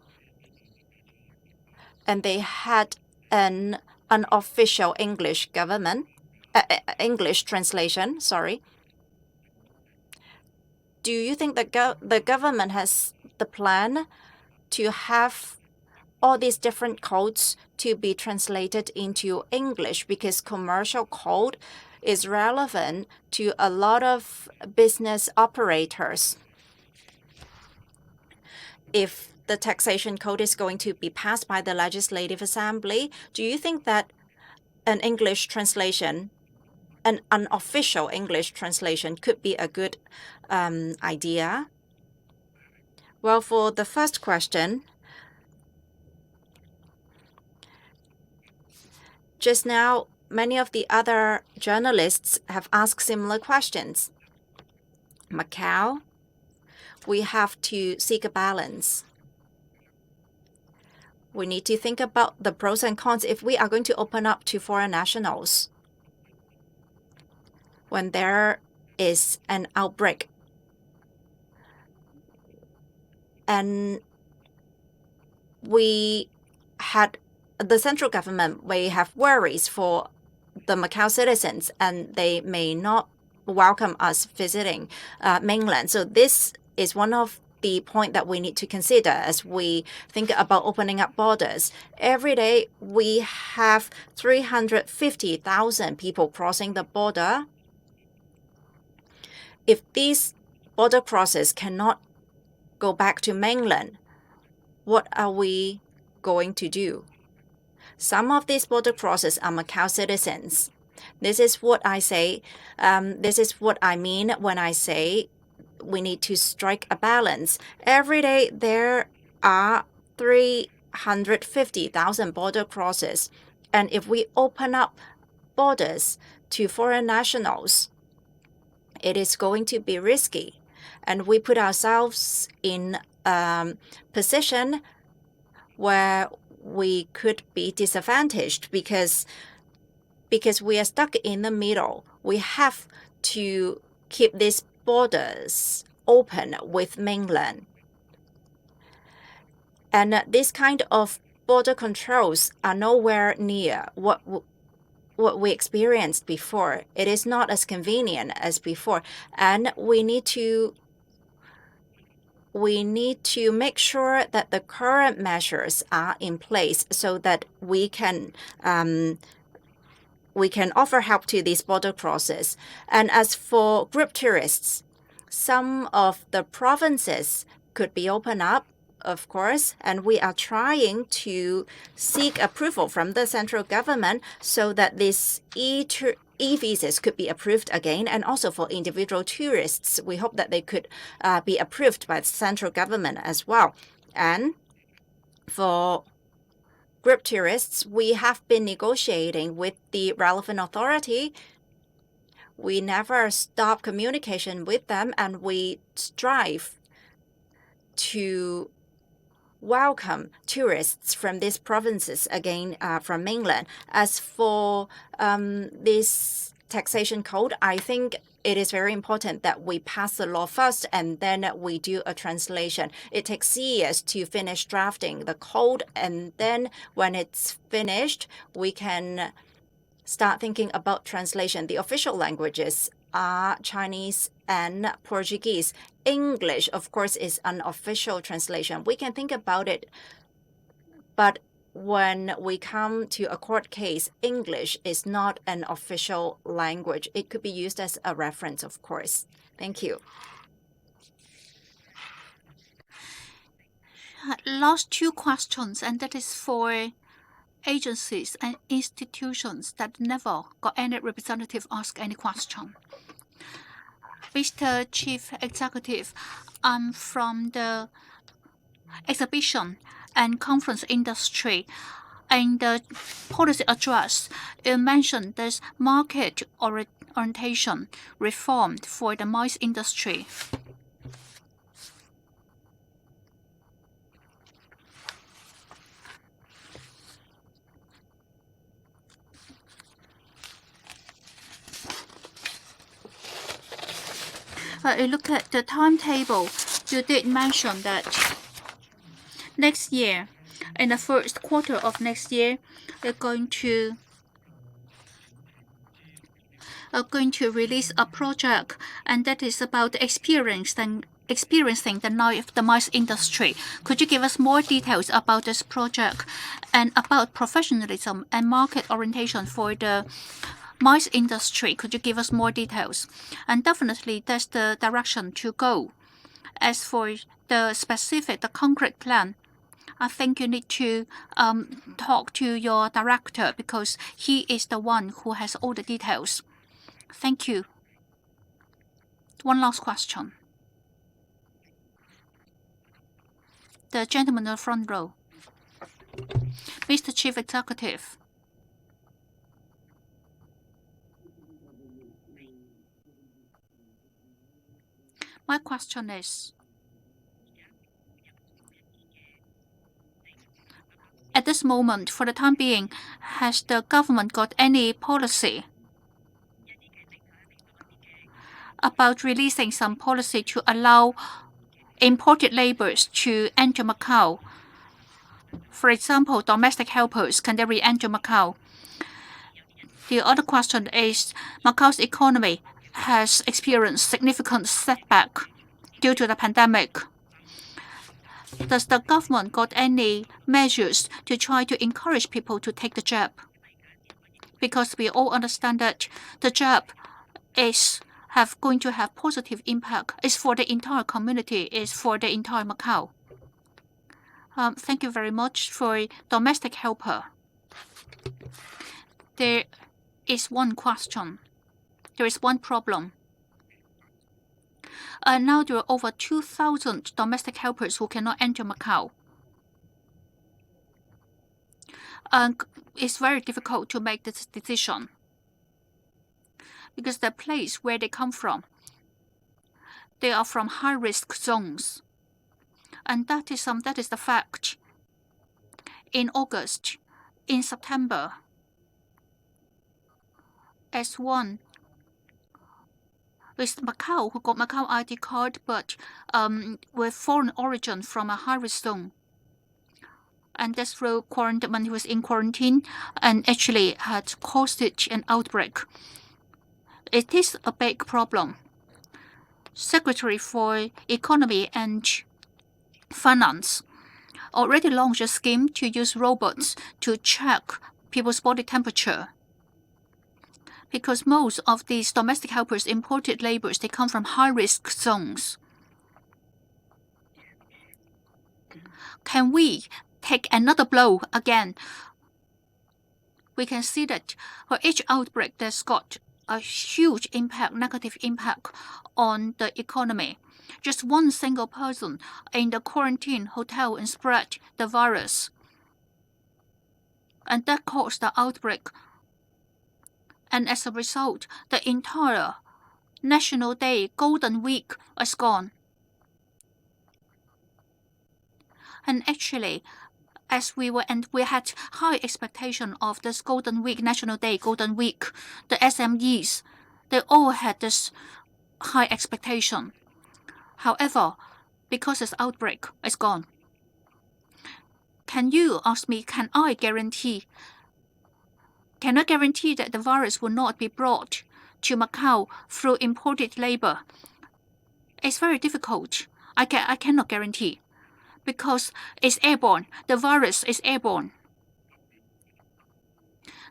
And they had an unofficial English translation. Sorry. Do you think that the government has the plan to have all these different codes to be translated into English? Because commercial code is relevant to a lot of business operators. If the taxation code is going to be passed by the Legislative Assembly, do you think that an English translation, an unofficial English translation, could be a good idea? Well, for the first question, just now, many of the other journalists have asked similar questions. Macau, we have to seek a balance. We need to think about the pros and cons if we are going to open up to foreign nationals when there is an outbreak. And the central government may have worries for the Macau citizens, and they may not welcome us visiting mainland. So this is one of the point that we need to consider as we think about opening up borders. Every day, we have 350,000 people crossing the border. If these border crosses cannot go back to mainland, what are we going to do? Some of these border crosses are Macau citizens. This is what I say. This is what I mean when I say we need to strike a balance. Every day there are 300 350,000 border crosses. And if we open up borders to foreign nationals, it is going to be risky. And we put ourselves in a position where we could be disadvantaged because we are stuck in the middle. We have to keep these borders open with mainland. And this kind of border controls are nowhere near what we experienced before. It is not as convenient as before. And we need to make sure that the current measures are in place so that we can offer help to these border crosses. And as for group tourists, some of the provinces could be opened up, of course, and we are trying to seek approval from the central government so that these e-visas could be approved again. And also for individual tourists, we hope that they could be approved by the central government as well. And for group tourists, we have been negotiating with the relevant authority. We never stop communication with them, and we strive to welcome tourists from these provinces again from mainland. As for this taxation code, I think it is very important that we pass the law first and then we do a translation. It takes years to finish drafting the code, and then when it's finished, we can start thinking about translation. The official languages are Chinese and Portuguese. English, of course, is an official translation. We can think about it, but when we come to a court case, English is not an official language. It could be used as a reference, of course. Thank you. Last two questions, and that is for agencies and institutions that never got any representative ask any question. Mr. Chief Executive, I'm from the exhibition and conference industry. In the policy address, you mentioned this market orientation reform for the MICE industry. You look at the timetable, you did mention that next year, in the first quarter of next year, they're going to release a project, and that is about experiencing the MICE industry. Could you give us more details about this project and about professionalism and market orientation for the MICE industry? Could you give us more details? And definitely, that's the direction to go. As for the specific, the concrete plan, I think you need to talk to your director because he is the one who has all the details. Thank you. One last question. The gentleman in the front row. Mr. Chief Executive. My question is, at this moment, for the time being, has the government got any policy about releasing some policy to allow imported laborers to enter Macau? For example, domestic helpers, can they re-enter Macau? The other question is, Macau's economy has experienced significant setback due to the pandemic. Does the government got any measures to try to encourage people to take the jab? Because we all understand that the jab is going to have positive impact. It's for the entire community. It's for the entire Macau. Thank you very much for domestic helper. There is one question. There is one problem. Now there are over 2,000 domestic helpers who cannot enter Macau. it's very difficult to make this decision because the place where they come from, they are from high-risk zones, and that is the fact. In August, in September, as one with Macau who got Macau ID card, but with foreign origin from a high-risk zone, and that's through quarantine when he was in quarantine, and actually had caused an outbreak. It is a big problem. Secretary for Economy and Finance already launched a scheme to use robots to check people's body temperature. Because most of these domestic helpers, imported laborers, they come from high-risk zones. Can we take another blow again? We can see that for each outbreak, there's got a huge impact, negative impact on the economy. Just one single person in the quarantine hotel and spread the virus. And that caused the outbreak. And as a result, the entire National Day, Golden Week is gone. And actually, as we had high expectation of this Golden Week, National Day, Golden Week, the SMEs, they all had this high expectation. However, because this outbreak is gone, can you ask me, can I guarantee that the virus will not be brought to Macau through imported labor? It's very difficult. I cannot guarantee, because it's airborne. The virus is airborne.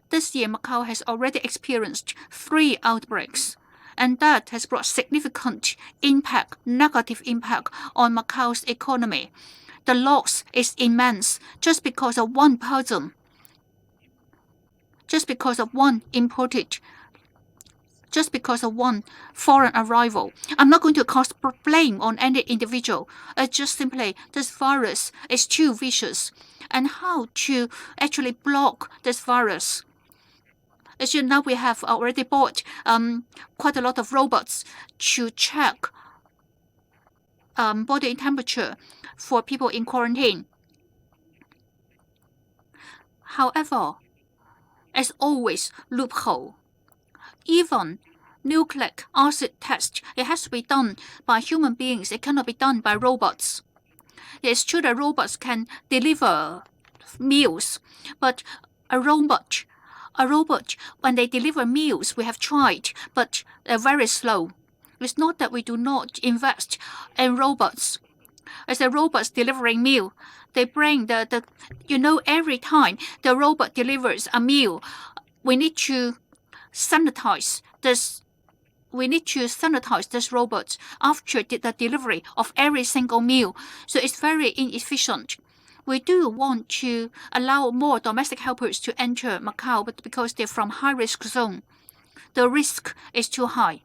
This year, Macau has already experienced 3 outbreaks, and that has brought significant impact, negative impact on Macau's economy. The loss is immense just because of one person, just because of one foreign arrival. I'm not going to cast blame on any individual. It's just simply this virus is too vicious. And how to actually block this virus? As you know, we have already bought quite a lot of robots to check body temperature for people in quarantine. However, as always, loophole. Even nucleic acid test, it has to be done by human beings. It cannot be done by robots. It's true that robots can deliver meals, but a robot, when they deliver meals, we have tried, but they're very slow. It's not that we do not invest in robots. As the robots delivering meal, they bring every time the robot delivers a meal, we need to sanitize this. We need to sanitize this robot after the delivery of every single meal. So it's very inefficient. We do want to allow more domestic helpers to enter Macau, but because they're from high-risk zone, the risk is too high.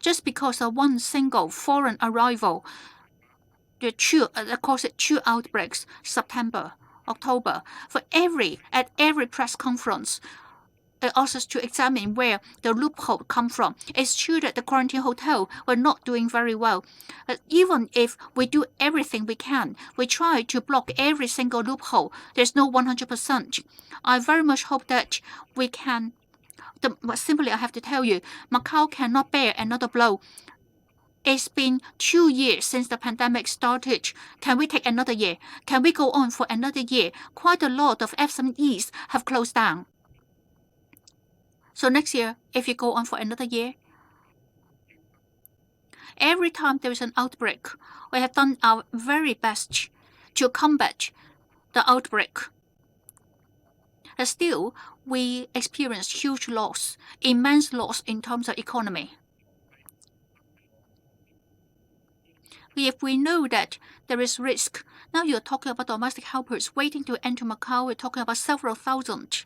Just because of one single foreign arrival, caused 2 outbreaks, September, October. At every press conference, it asks us to examine where the loophole come from. It's true that the quarantine hotel were not doing very well. But even if we do everything we can, we try to block every single loophole. There's no 100%. I very much hope that we can. Simply, I have to tell you, Macau cannot bear another blow. It's been 2 years since the pandemic started. Can we take another year? Can we go on for another year? Quite a lot of SMEs have closed down. So next year, if you go on for another year, every time there is an outbreak, we have done our very best to combat the outbreak. And still, we experienced huge loss, immense loss in terms of economy. If we know that there is risk, now you're talking about domestic helpers waiting to enter Macau, we're talking about several thousand.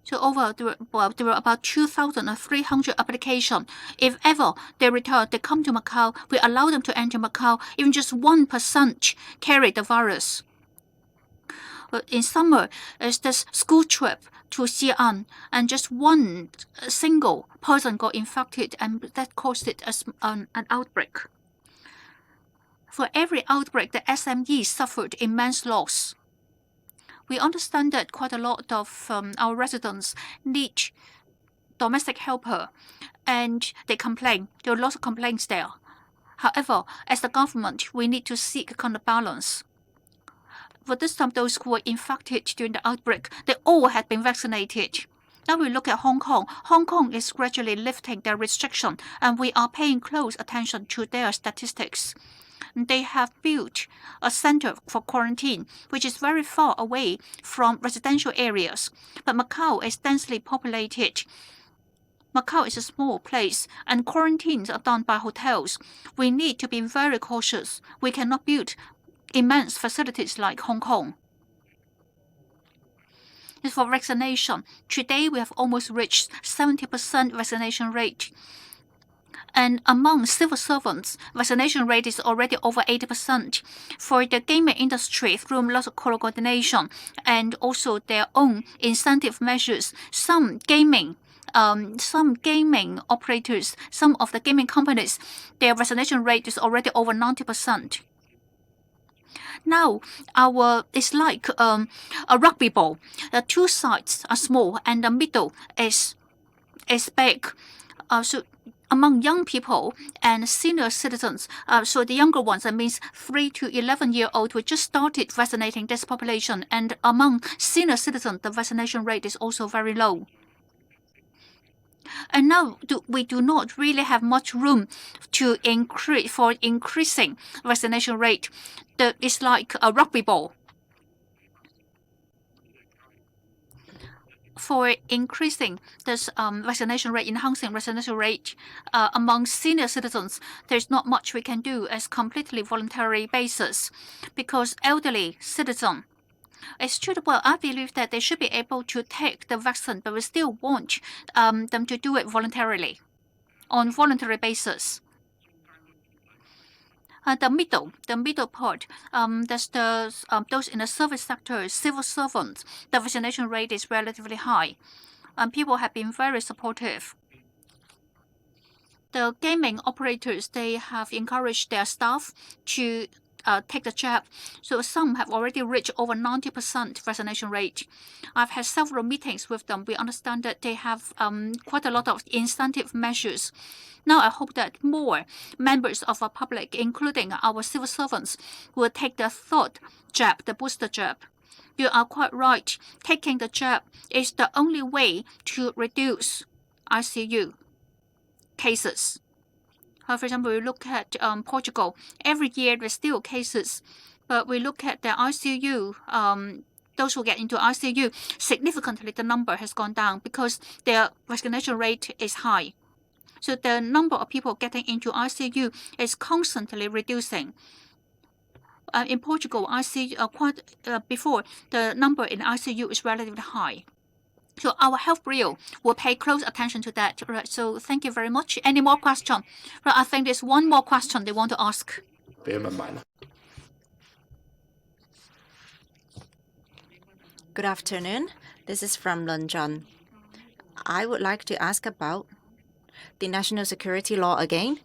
So there were about 2,300 applications. If ever they return, they come to Macau, we allow them to enter Macau. Even just 1% carry the virus. But in summer, it's this school trip to Xi'an, and just one single person got infected, and that caused it as an outbreak. For every outbreak, the SME suffered immense loss. We understand that quite a lot of our residents need domestic helper, and they complain. There are lots of complaints there. However, as the government, we need to seek a kind of balance. For this time, those who were infected during the outbreak, they all had been vaccinated. Now we look at Hong Kong. Hong Kong is gradually lifting their restriction, and we are paying close attention to their statistics. They have built a center for quarantine, which is very far away from residential areas. But Macau is densely populated. Macau is a small place, and quarantines are done by hotels. We need to be very cautious. We cannot build immense facilities like Hong Kong. As for vaccination, today we have almost reached 70% vaccination rate. And among civil servants, vaccination rate is already over 80%. For the gaming industry, through lots of coordination and also their own incentive measures, some gaming operators, some of the gaming companies, their vaccination rate is already over 90%. Now, it's like a rugby ball. The two sides are small and the middle is big. So among young people and senior citizens, so the younger ones, that means 3 to 11-year-old, we just started vaccinating this population. And among senior citizens, the vaccination rate is also very low. And now we do not really have much room to increasing vaccination rate. It's like a rugby ball. For increasing this vaccination rate, enhancing vaccination rate among senior citizens, there's not much we can do as completely voluntary basis, because elderly citizens, it's true. Well, I believe that they should be able to take the vaccine, but we still want them to do it voluntarily, on voluntary basis. The middle part, there's those in the service sector, civil servants. The vaccination rate is relatively high, and people have been very supportive. The gaming operators, they have encouraged their staff to take the jab. So some have already reached over 90% vaccination rate. I've had several meetings with them. We understand that they have quite a lot of incentive measures. Now I hope that more members of our public, including our civil servants, will take the third jab, the booster jab. You are quite right. Taking the jab is the only way to reduce ICU cases. For example, we look at Portugal. Every year there's still cases, but we look at the ICU, those who get into ICU, significantly the number has gone down because their vaccination rate is high. So the number of people getting into ICU is constantly reducing. In Portugal, before, the number in ICU is relatively high. So our health bureau will pay close attention to that. Right. So thank you very much. Any more question? Right, I think there's one more question they want to ask. Good afternoon. This is from London. I would like to ask about the national security law again.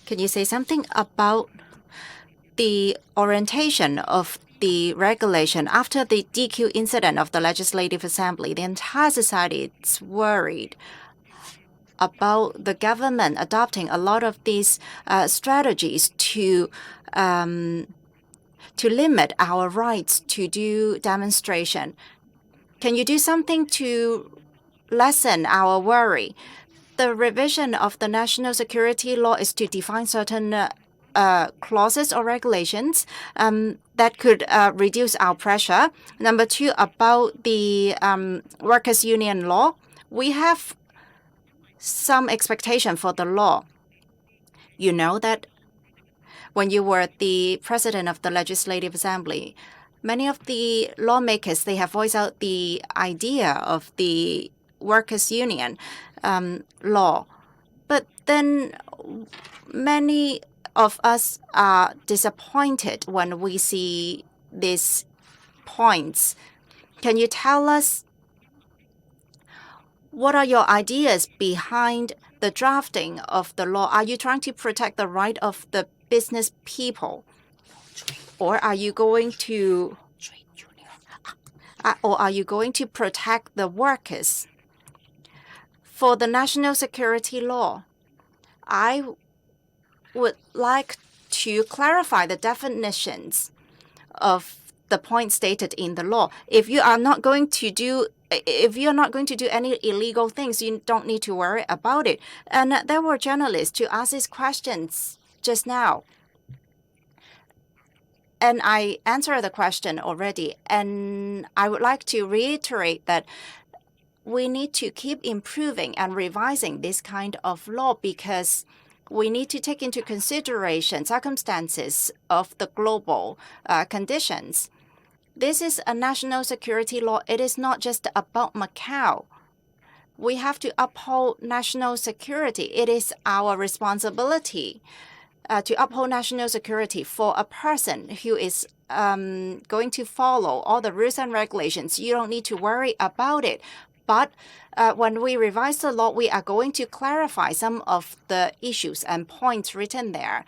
Can you say something about the orientation of the regulation after the DQ incident of the Legislative Assembly? The entire society is worried about the government adopting a lot of these strategies to limit our rights to do demonstration. Can you do something to lessen our worry? The revision of the national security law is to define certain clauses or regulations that could reduce our pressure. Number two, about the workers' union law, we have some expectation for the law. You know that when you were the president of the Legislative Assembly, many of the lawmakers, they have voiced out the idea of the workers' union law. But then many of us are disappointed when we see these points Can you tell us what are your ideas behind the drafting of the law? Are you trying to protect the right of the business people? Or are you going to protect the workers? For the national security law, I would like to clarify the definitions of the point stated in the law. If you are not going to do any illegal things, you don't need to worry about it. And there were journalists who asked these questions just now. And I answered the question already. And I would like to reiterate that we need to keep improving and revising this kind of law because we need to take into consideration circumstances of the global conditions. This is a national security law. It is not just about Macau. We have to uphold national security. It is our responsibility to uphold national security for a person who is going to follow all the rules and regulations. You don't need to worry about it. But when we revise the law, we are going to clarify some of the issues and points written there.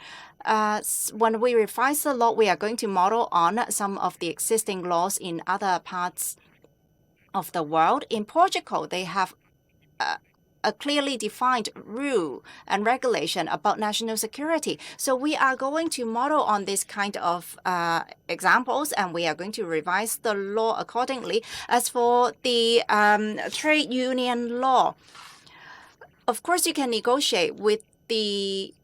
When we revise the law, we are going to model on some of the existing laws in other parts of the world. In Portugal, they have a clearly defined rule and regulation about national security. So we are going to model on this kind of examples, and we are going to revise the law accordingly. As for the trade union law, of course, you can negotiate with the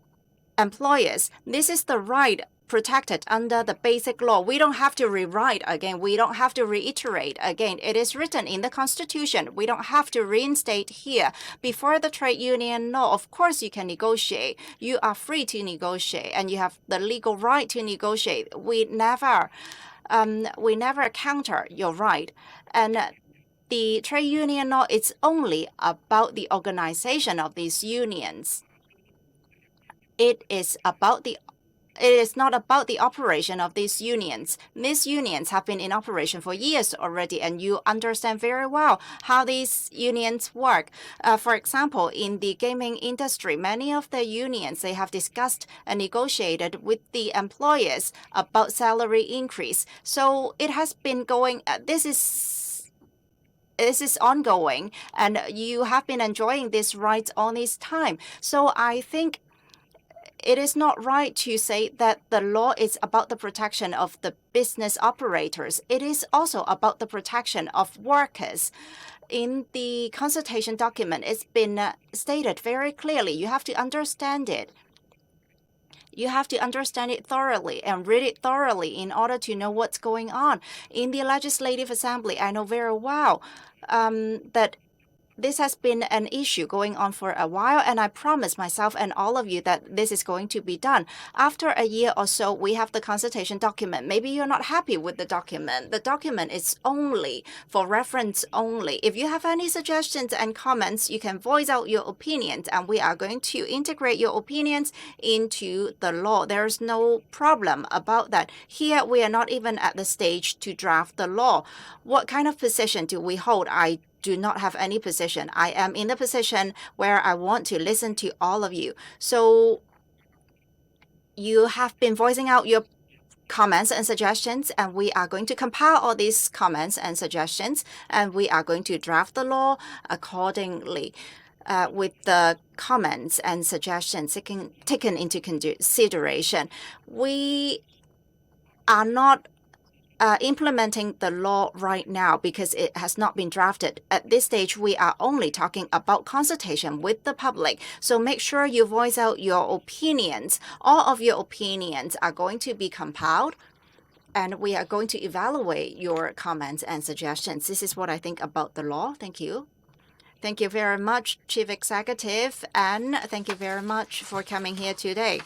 employers. This is the right protected under the basic law. We don't have to rewrite again. We don't have to reiterate again. It is written in the Constitution. We don't have to reinstate here. Before the trade union law, of course you can negotiate. You are free to negotiate and you have the legal right to negotiate. We never counter your right. And the trade union law is only about the organization of these unions. It is not about the operation of these unions. These unions have been in operation for years already, and you understand very well how these unions work. For example, in the gaming industry, many of the unions, they have discussed and negotiated with the employers about salary increase. So it has been going, this is ongoing, and you have been enjoying these rights all this time. So I think it is not right to say that the law is about the protection of the business operators. It is also about the protection of workers. In the consultation document, it's been stated very clearly. You have to understand it. You have to understand it thoroughly and read it thoroughly in order to know what's going on. In the Legislative Assembly, I know very well that this has been an issue going on for a while, and I promise myself and all of you that this is going to be done. After a year or so, we have the consultation document. Maybe you're not happy with the document. The document is only for reference only. If you have any suggestions and comments, you can voice out your opinions, and we are going to integrate your opinions into the law. There's no problem about that. Here, we are not even at the stage to draft the law. What kind of position do we hold? I do not have any position. I am in the position where I want to listen to all of you. So you have been voicing out your comments and suggestions, and we are going to compile all these comments and suggestions, and we are going to draft the law accordingly with the comments and suggestions taken into consideration. We are not implementing the law right now because it has not been drafted. At this stage, we are only talking about consultation with the public. So make sure you voice out your opinions. All of your opinions are going to be compiled, and we are going to evaluate your comments and suggestions. This is what I think about the law. Thank you. Thank you very much, Chief Executive, and thank you very much for coming here today.